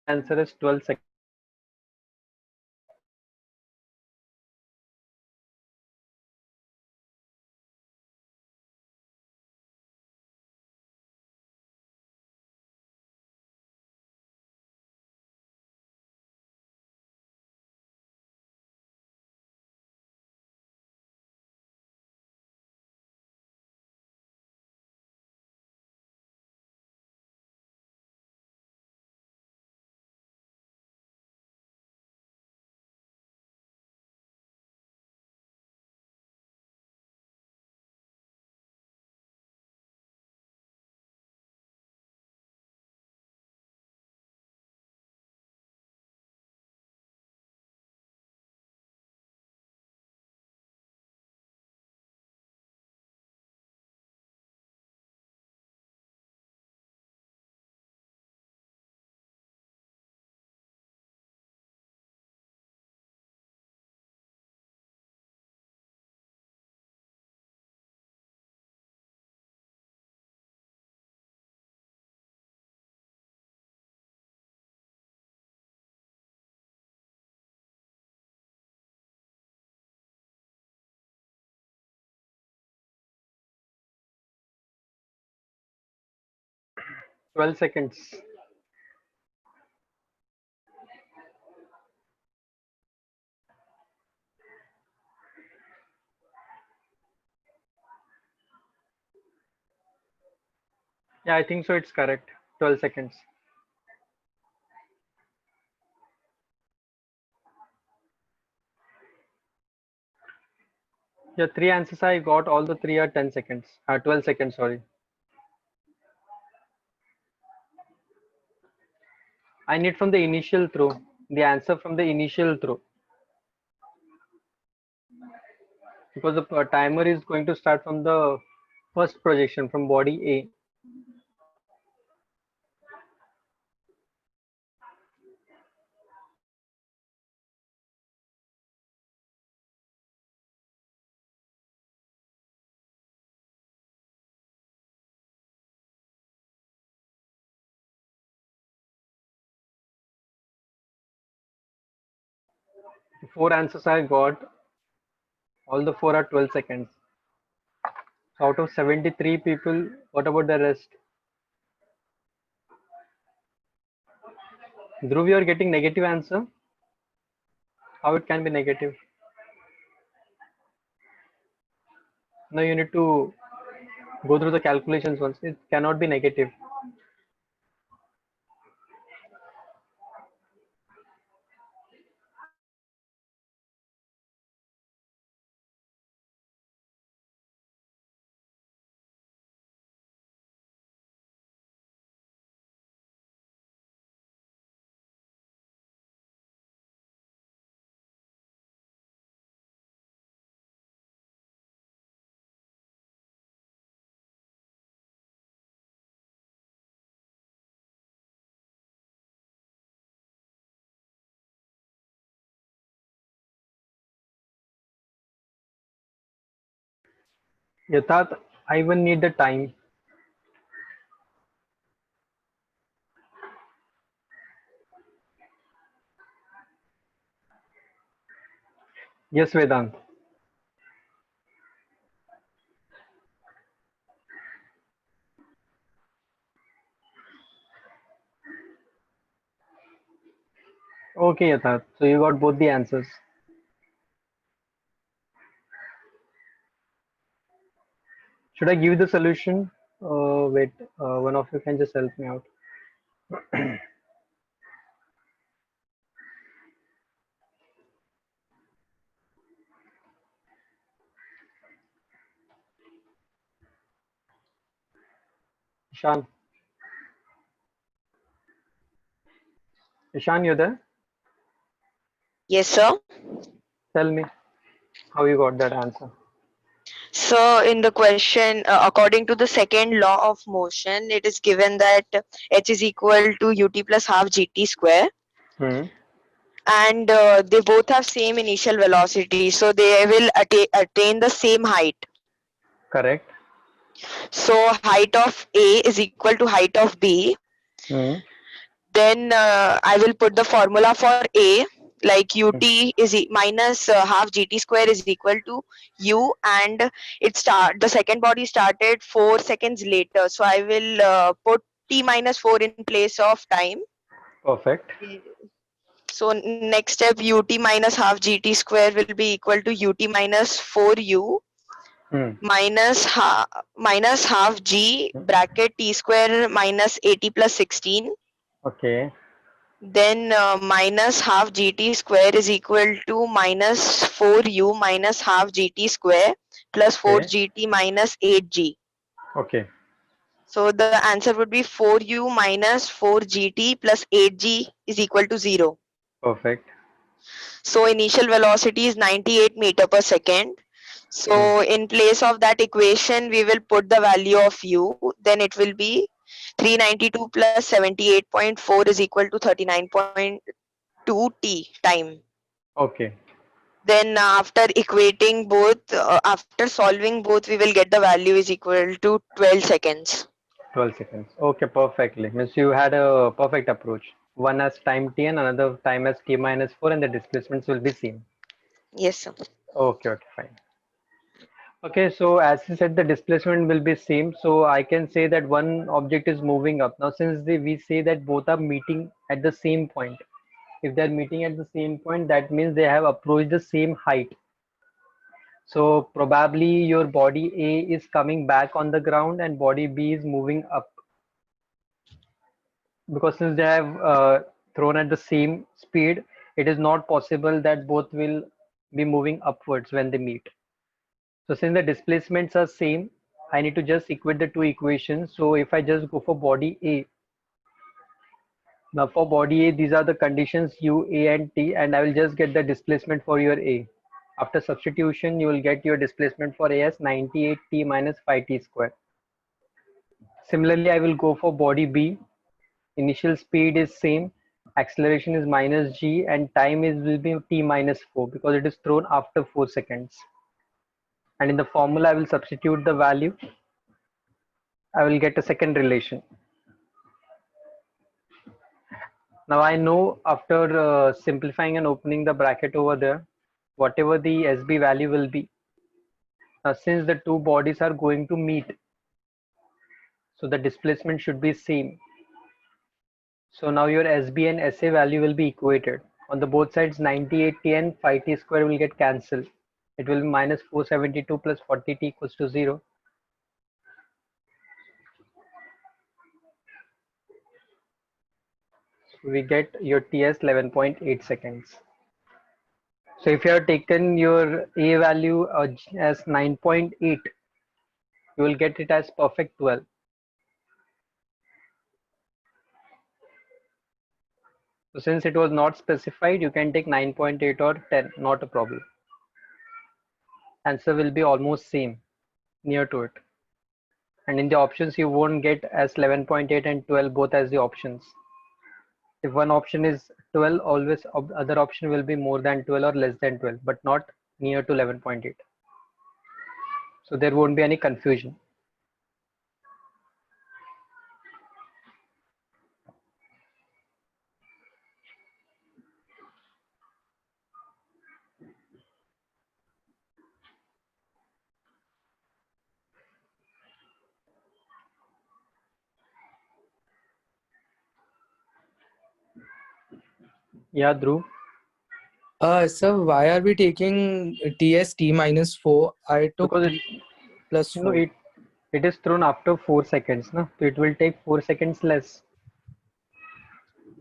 Answer is 12 seconds. Twelve seconds. Yeah, I think so. It's correct. 12 seconds. Yeah, three answers I got. All the three are 10 seconds. 12 seconds, sorry. I need from the initial throw. The answer from the initial throw. Because the timer is going to start from the first projection from body A. Four answers I got. All the four are 12 seconds. Out of 73 people, what about the rest? Dhruv, you are getting negative answer. How it can be negative? Now you need to go through the calculations once. It cannot be negative. Yathat, I even need the time. Yes, Vedant. Okay, Yatharth. So you got both the answers. Should I give the solution? Wait, one of you can just help me out. Ishan, Ishan, you there? Yes, sir. Tell me how you got that answer. So, in the question, according to the second law of motion, it is given that h is equal to ut plus half gt square, Hmm. and they both have same initial velocity, so they will attain the same height. Correct. So, height of A is equal to height of B. Hmm. Then I will put the formula for A, like ut Hmm. is minus half gt square is equal to u, and the second body started 4 seconds later, so I will put t minus 4 in place of time. Perfect. So next step, ut minus half gt square will be equal to ut minus 4u Hmm. minus half g bracket t square minus 80 plus 16. Okay. Then minus half gt square is equal to minus 4u minus half gt square plus Okay. 4gt minus 8g. Okay. So the answer would be 4u minus 4gt plus 8g is equal to 0. Perfect. So initial velocity is 98 meter per second. Hmm. So in place of that equation, we will put the value of u. Then it will be 392 plus 78.4 is equal to 39.2 t time. Okay. Then after equating both, after solving both, we will get the value is equal to 12 seconds. 12 seconds. Okay, perfectly. Means you had a perfect approach. One as time t and another time as t minus 4, and the displacements will be same. Yes, sir. Okay, okay, fine. Okay, so as you said, the displacement will be same. So I can say that one object is moving up. Now, since we say that both are meeting at the same point, if they're meeting at the same point, that means they have approached the same height. So probably your body A is coming back on the ground and body B is moving up, because since they have thrown at the same speed, it is not possible that both will be moving upwards when they meet. So since the displacements are same, I need to just equate the two equations. So if I just go for body A, now for body A, these are the conditions U, A and T, and I will just get the displacement for your A. After substitution, you will get your displacement for A as 98T minus 5T square. Similarly, I will go for body B. Initial speed is same, acceleration is minus g, and time is will be t minus 4 because it is thrown after 4 seconds. And in the formula, I will substitute the value. I will get a second relation. Now I know after simplifying and opening the bracket over there, whatever the SB value will be. Now since the two bodies are going to meet, so the displacement should be same. So now your SB and SA value will be equated. On the both sides, 98T and 5T square will get cancelled. It will be minus 472 plus 40T equals to 0. So we get your T as 11.8 seconds. So if you have taken your A value as 9.8, you will get it as perfect 12. So since it was not specified, you can take 9.8 or 10, not a problem. Answer will be almost same, near to it. And in the options, you won't get as 11.8 and 12 both as the options. If one option is 12, always other option will be more than 12 or less than 12, but not near to 11.8. So there won't be any confusion. Yeah, Dhruv. Sir, why are we taking T as T minus 4? I took Because T plus no, 4. it is thrown after 4 seconds, no? So it will take 4 seconds less.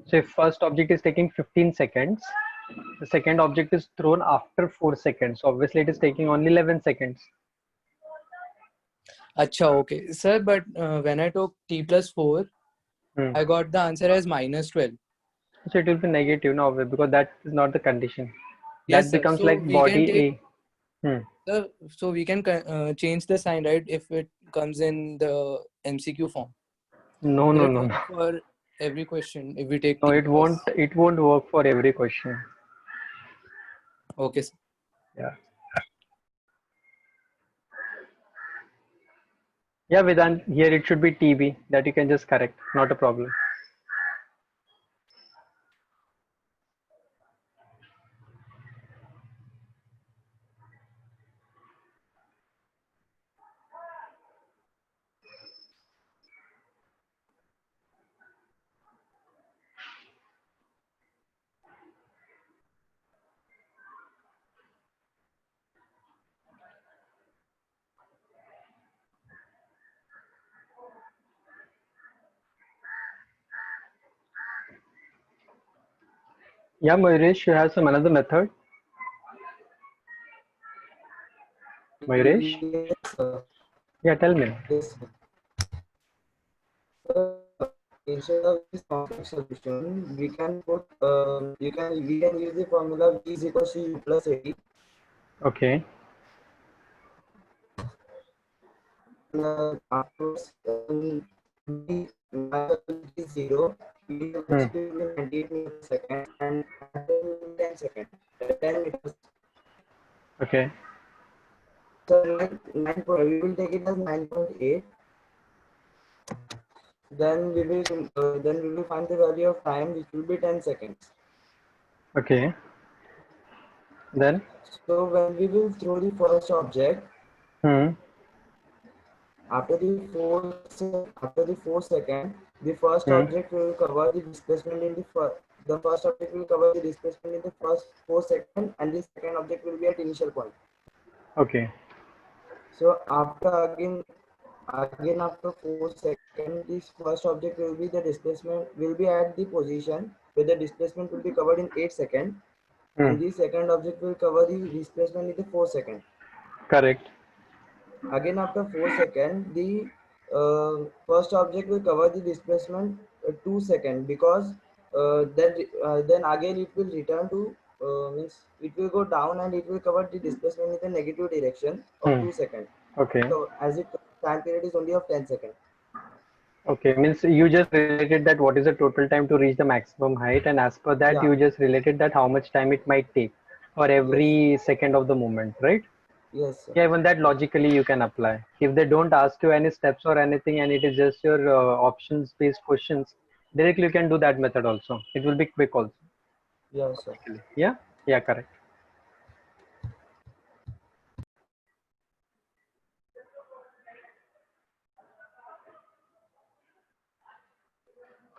So if first object is taking 15 seconds, the second object is thrown after 4 seconds. So obviously it is taking only 11 seconds. Acha, okay. Sir, but when I took T plus 4, Hmm. I got the answer as minus 12. So it will be negative now because that is not the condition. Yes, That sir. becomes So like we can body take, A. Hmm. sir, so we can change the sign, right, if it comes in the MCQ form. No, Will no, it no, work no. for every question if we take No, T it won't. plus? It won't work for every question. Okay, sir. Yeah. Yeah, Vedant. Here it should be TB. That you can just correct. Not a problem. Yeah, Mayuresh, you have some another method. Mayuresh? Yes, sir. Yeah, tell me. Yes, sir. Instead of this complex solution, we can put we can use the formula V is equals to U plus A. Okay. Afterwards, V is 0, V Hmm. velocity will be 98 meters per second, and after 10 seconds, 10 meters. Okay. So we will take it as 9.8. Then we will find the value of time, which will be 10 seconds. Okay. Then. So when we will throw the first object, Hmm. after the 4 second, the first Hmm. object will cover the displacement in the first object will cover the displacement in the first 4 seconds, and the second object will be at initial point. Okay. So again after 4 seconds, this first object will be the displacement will be at the position where the displacement will be covered in 8 seconds, Hmm. and the second object will cover the displacement in the 4 seconds. Correct. Again after 4 seconds, the first object will cover the displacement 2 seconds, because then again it will return to means it will go down and it will cover the displacement in the negative direction of Hmm. 2 seconds. Okay. So as it time period is only of 10 seconds. Okay. Means you just related that what is the total time to reach the maximum height, and as per that Yeah. you just related that how much time it might take for every second of the movement, right? Yes, sir. Yeah, even that logically you can apply. If they don't ask you any steps or anything, and it is just your options-based questions, directly you can do that method also. It will be quick also. Yes, sir. Yeah. Yeah. Correct.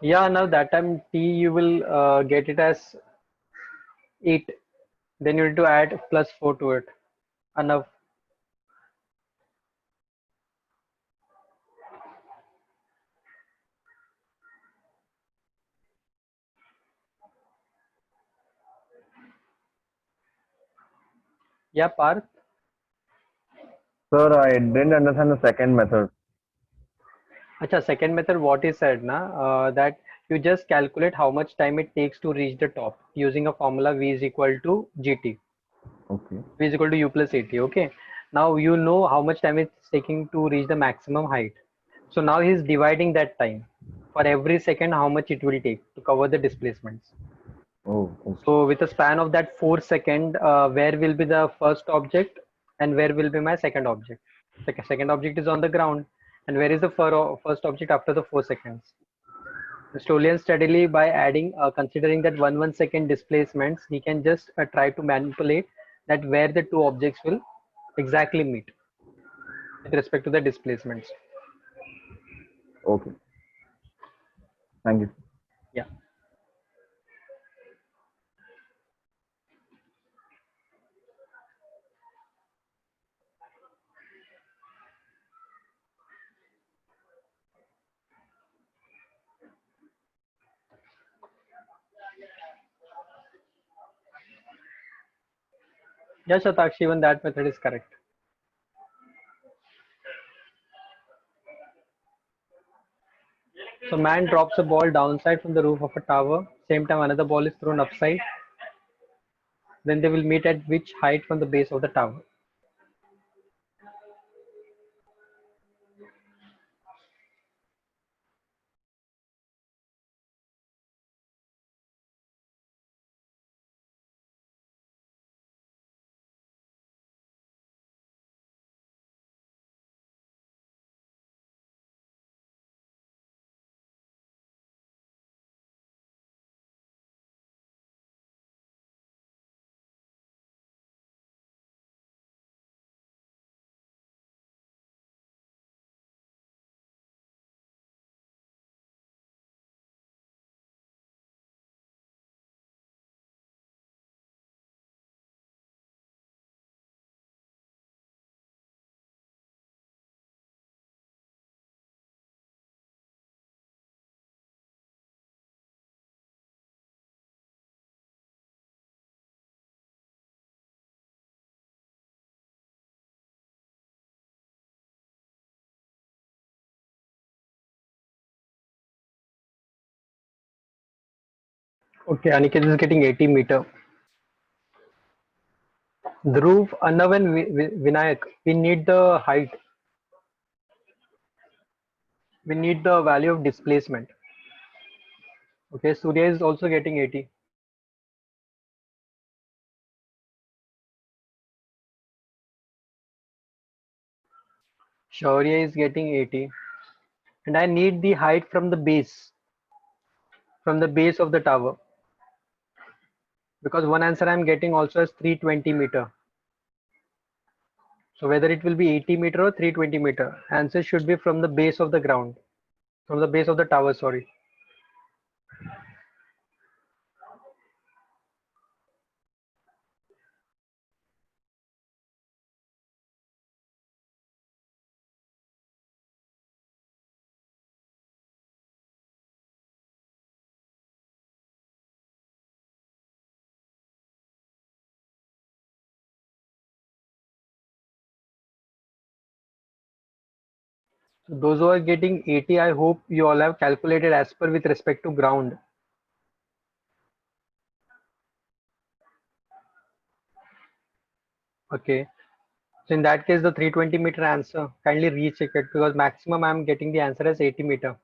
Yeah. Now that time T you will get it as 8. Then you need to add plus 4 to it. Enough. Yeah, Parth. Sir, I didn't understand the second method. Acha, second method, what is said na, that you just calculate how much time it takes to reach the top using a formula V is equal to GT. Okay. V is equal to U plus AT. Okay. Now you know how much time it's taking to reach the maximum height. So now he's dividing that time for every second how much it will take to cover the displacements. Oh, okay. So with a span of that 4 second, where will be the first object and where will be my second object? The second object is on the ground, and where is the first object after the 4 seconds? Slowly and steadily, by adding, considering that 1 second displacements, he can just try to manipulate that where the two objects will exactly meet with respect to the displacements. Okay. Thank you. Yeah. Yeah, Shatakshi, even that method is correct. So man drops a ball downside from the roof of a tower. Same time another ball is thrown upside. Then they will meet at which height from the base of the tower? Okay, Aniket is getting 80 meter. Dhruv, Arnav and Vinayak, we need the height. We need the value of displacement. Okay, Surya is also getting 80. Shaurya is getting 80. And I need the height from the base of the tower. Because one answer I'm getting also is 320 meter. So whether it will be 80 meter or 320 meter, answer should be from the base of the ground, from the base of the tower, sorry. So those who are getting 80, I hope you all have calculated as per with respect to ground. Okay. So in that case, the 320 meter answer, kindly recheck it because maximum I'm getting the answer as 80 meter.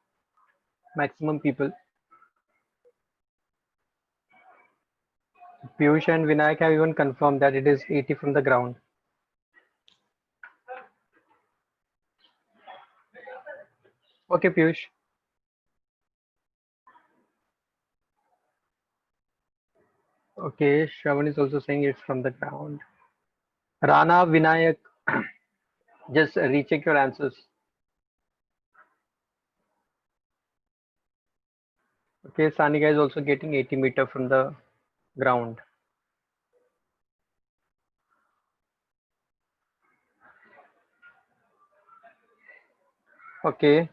Maximum people. Piyush and Vinayak have even confirmed that it is 80 from the ground. Okay, Piyush. Okay, Shravan is also saying it's from the ground. Rana, Vinayak, just recheck your answers. Okay, Sanika is also getting 80 meter from the ground. Okay.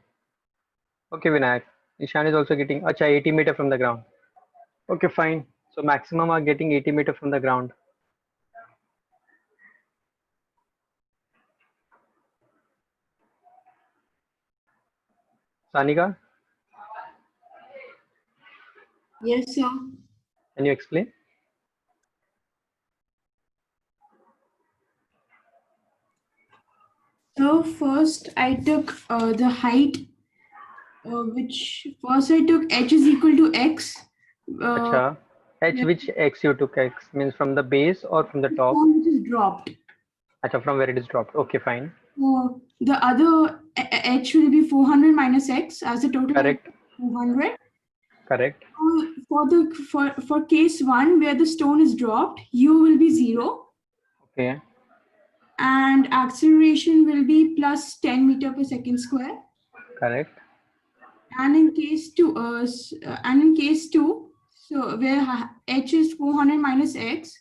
Okay, Vinayak. Ishan is also getting 80 meter from the ground. Okay, fine. So maximum are getting 80 meter from the ground. Sanika, Yes, sir. can you explain? So first I took the height, which first I took h is equal to x. Acha. H, which X you took? X means from the base or from the top? Which is dropped. Acha, from where it is dropped. Okay, fine. The other h will be 400 minus x as the total. Correct. 400. Correct. For case 1 where the stone is dropped, u will be 0. Okay. And acceleration will be plus 10 meter per second square. Correct. And in case 2, so where h is 400 minus x,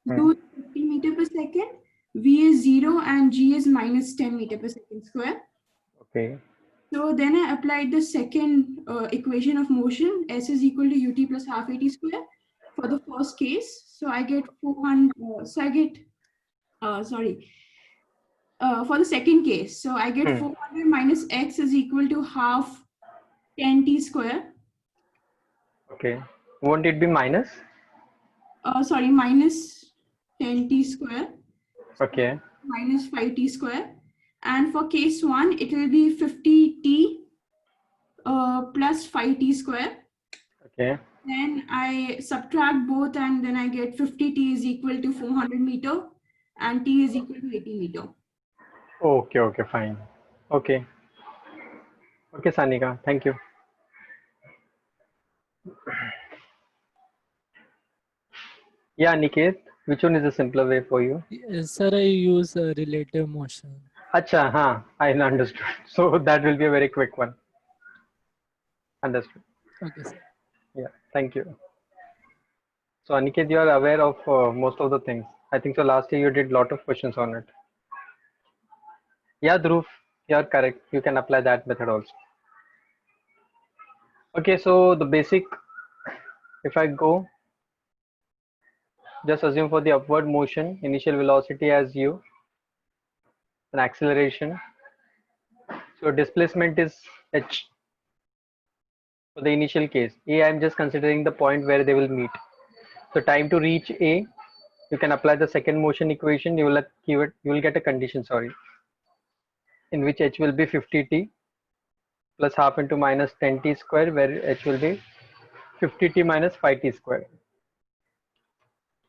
u is 50 meter per second, v is 0, and g is minus 10 meter per second square. Okay. So then I applied the second equation of motion, s is equal to ut plus half at square for the first case. So I get 400. So I get sorry, for the second case. So I get 400 minus x is equal to half 10t square. Okay. Won't it be minus? Sorry, minus 10t square Okay. minus 5t square. And for case 1, it will be 50t plus 5t square. Okay. Then I subtract both and then I get 50t is equal to 400 meter and t is equal to 80 meter. Okay. Okay. Fine. Okay. Okay, Sanika. Thank you. Yeah, Niket. Which one is the simpler way for you? Yes, sir, I use relative motion. Acha, huh. I understood. So that will be a very quick one. Understood. Okay, sir. Yeah. Thank you. So Aniket, you are aware of most of the things. I think so. Last year you did lot of questions on it. Yeah, Dhruv, you are correct. You can apply that method also. Okay, so the basic, if I go, just assume for the upward motion, initial velocity as u, an acceleration. So displacement is h for the initial case. A, I'm just considering the point where they will meet. So time to reach A, you can apply the second motion equation. You will get a condition, sorry, in which h will be 50t plus half into minus 10t square, where h will be 50t minus 5t square.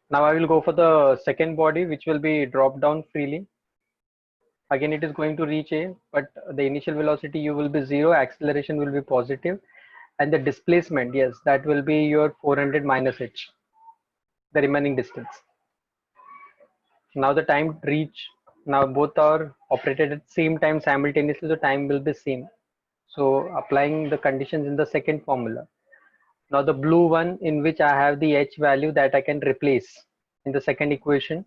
Now I will go for the second body, which will be dropped down freely. Again, it is going to reach A, but the initial velocity u will be 0, acceleration will be positive, and the displacement, yes, that will be your 400 minus h, the remaining distance. Now the time reach, now both are operated at same time simultaneously, the time will be same. So applying the conditions in the second formula. Now the blue one, in which I have the h value that I can replace in the second equation.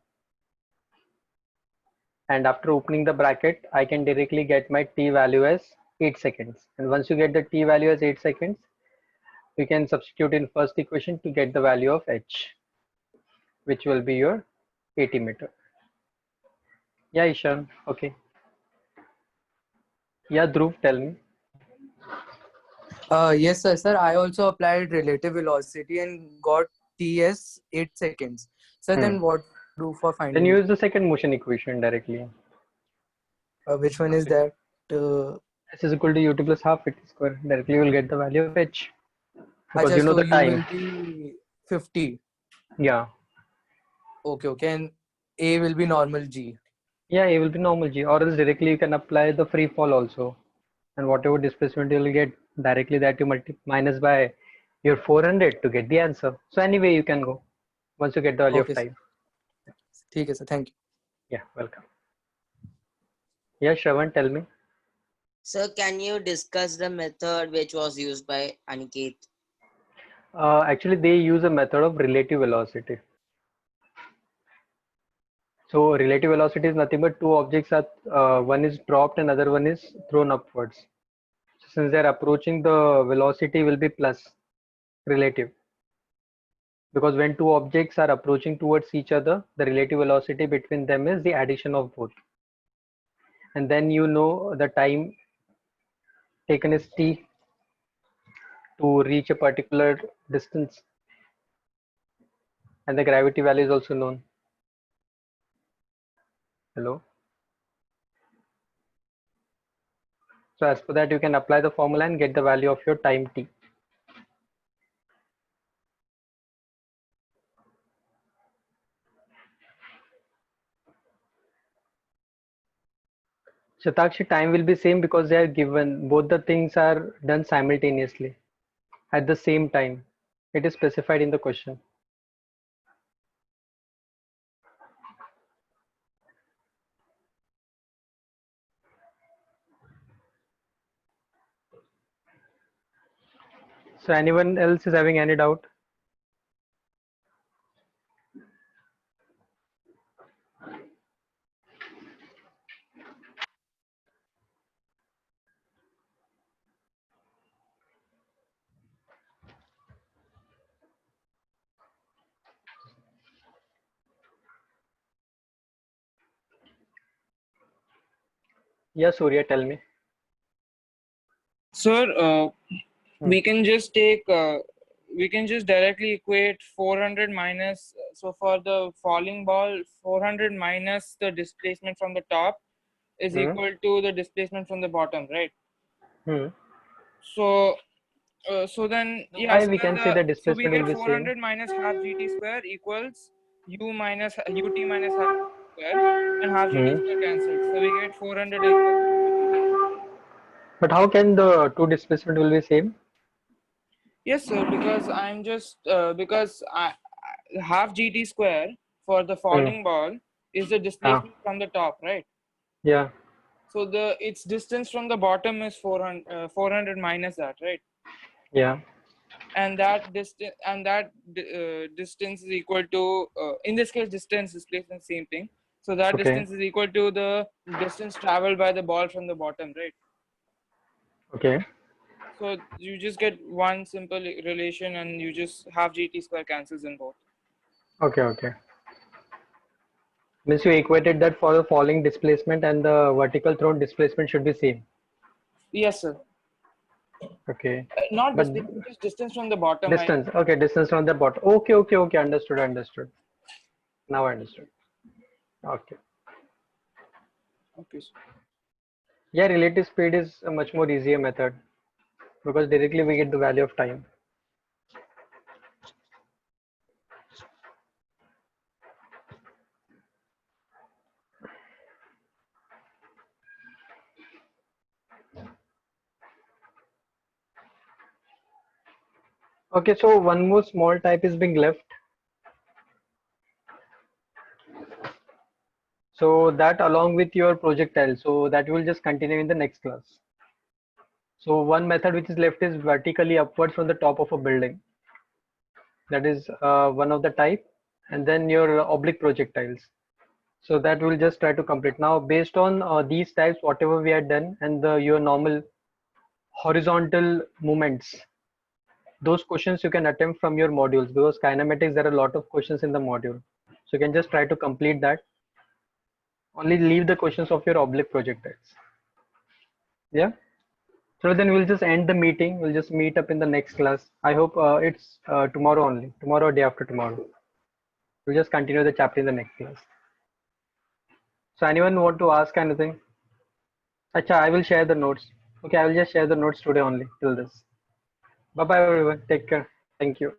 And after opening the bracket, I can directly get my t value as 8 seconds. And once you get the t value as 8 seconds, you can substitute in first equation to get the value of h, which will be your 80 meter. Yeah, Ishan. Okay. Yeah, Dhruv, tell me. Yes, sir. I also applied relative velocity and got t as 8 seconds. So then what do for Then finding? use the second motion equation directly. Which one is that? S is equal to ut plus half it square. Directly you will get the value of h. Because Achha, you know so the u time. will be 50. Yeah. Okay. And A will be normal G. Yeah, it will be normal G. Or else directly you can apply the free fall also. And whatever displacement you will get, directly that you minus by your 400 to get the answer. So anyway, you can go once you get the value of Okay, time. ठीक है sir. Thank you. Yeah, welcome. Yeah, Shravan, tell me. Sir, can you discuss the method which was used by Aniket? Actually, they use a method of relative velocity. So relative velocity is nothing but two objects are one is dropped and other one is thrown upwards. So since they're approaching, the velocity will be plus relative, because when two objects are approaching towards each other, the relative velocity between them is the addition of both. And then you know the time taken is t to reach a particular distance, and the gravity value is also known. Hello. So as for that, you can apply the formula and get the value of your time t. Shatakshi, time will be same because they are given, both the things are done simultaneously at the same time. It is specified in the question. So anyone else is having any doubt? Yeah, Surya, tell me. Sir, we can just take, we can just directly equate 400 minus, so for the falling ball, 400 minus the displacement from the top is Hmm. equal to the displacement from the bottom, right? Hmm. So, so then, yeah, Why so we then can say the so we displacement will get be same? 400 minus half gt square equals u minus ut minus half square, and half gt Hmm. square cancels. So we get 400 equals But how can the two displacement will be same? yes, sir, because I'm just because half gt square for the Hmm. falling ball is the Ah. displacement from the top, right? Yeah. So the its distance from the bottom is 400 minus that, right? Yeah. And that distance distance is equal to in this case distance displacement same thing. So that Okay. distance is equal to the distance traveled by the ball from the bottom, right? Okay. So you just get one simple relation, and you just half gt square cancels in both. Okay. Okay. Means you equated that for the falling displacement and the vertical thrown displacement should be same. Yes, sir. Okay. Not But displacement, just distance from the bottom. distance. Okay. Distance from the bottom. Okay. Okay. Okay. Understood. Understood. Now I understood. Okay. Okay, sir. Yeah. Relative speed is a much more easier method because directly we get the value of time. Okay. So one more small type is being left. So that along with your projectile, so that will just continue in the next class. So one method which is left is vertically upwards from the top of a building. That is one of the type, and then your oblique projectiles. So that we'll just try to complete. Now based on these types, whatever we had done, and your normal horizontal movements, those questions you can attempt from your modules, because kinematics there are a lot of questions in the module. So you can just try to complete that. Only leave the questions of your oblique projectiles. Yeah. So then we'll just end the meeting. We'll just meet up in the next class. I hope it's tomorrow only. Tomorrow or day after tomorrow. We'll just continue the chapter in the next class. So anyone want to ask anything? Acha, I will share the notes. Okay, I will just share the notes today only till this. Bye bye everyone. Take care. Thank you.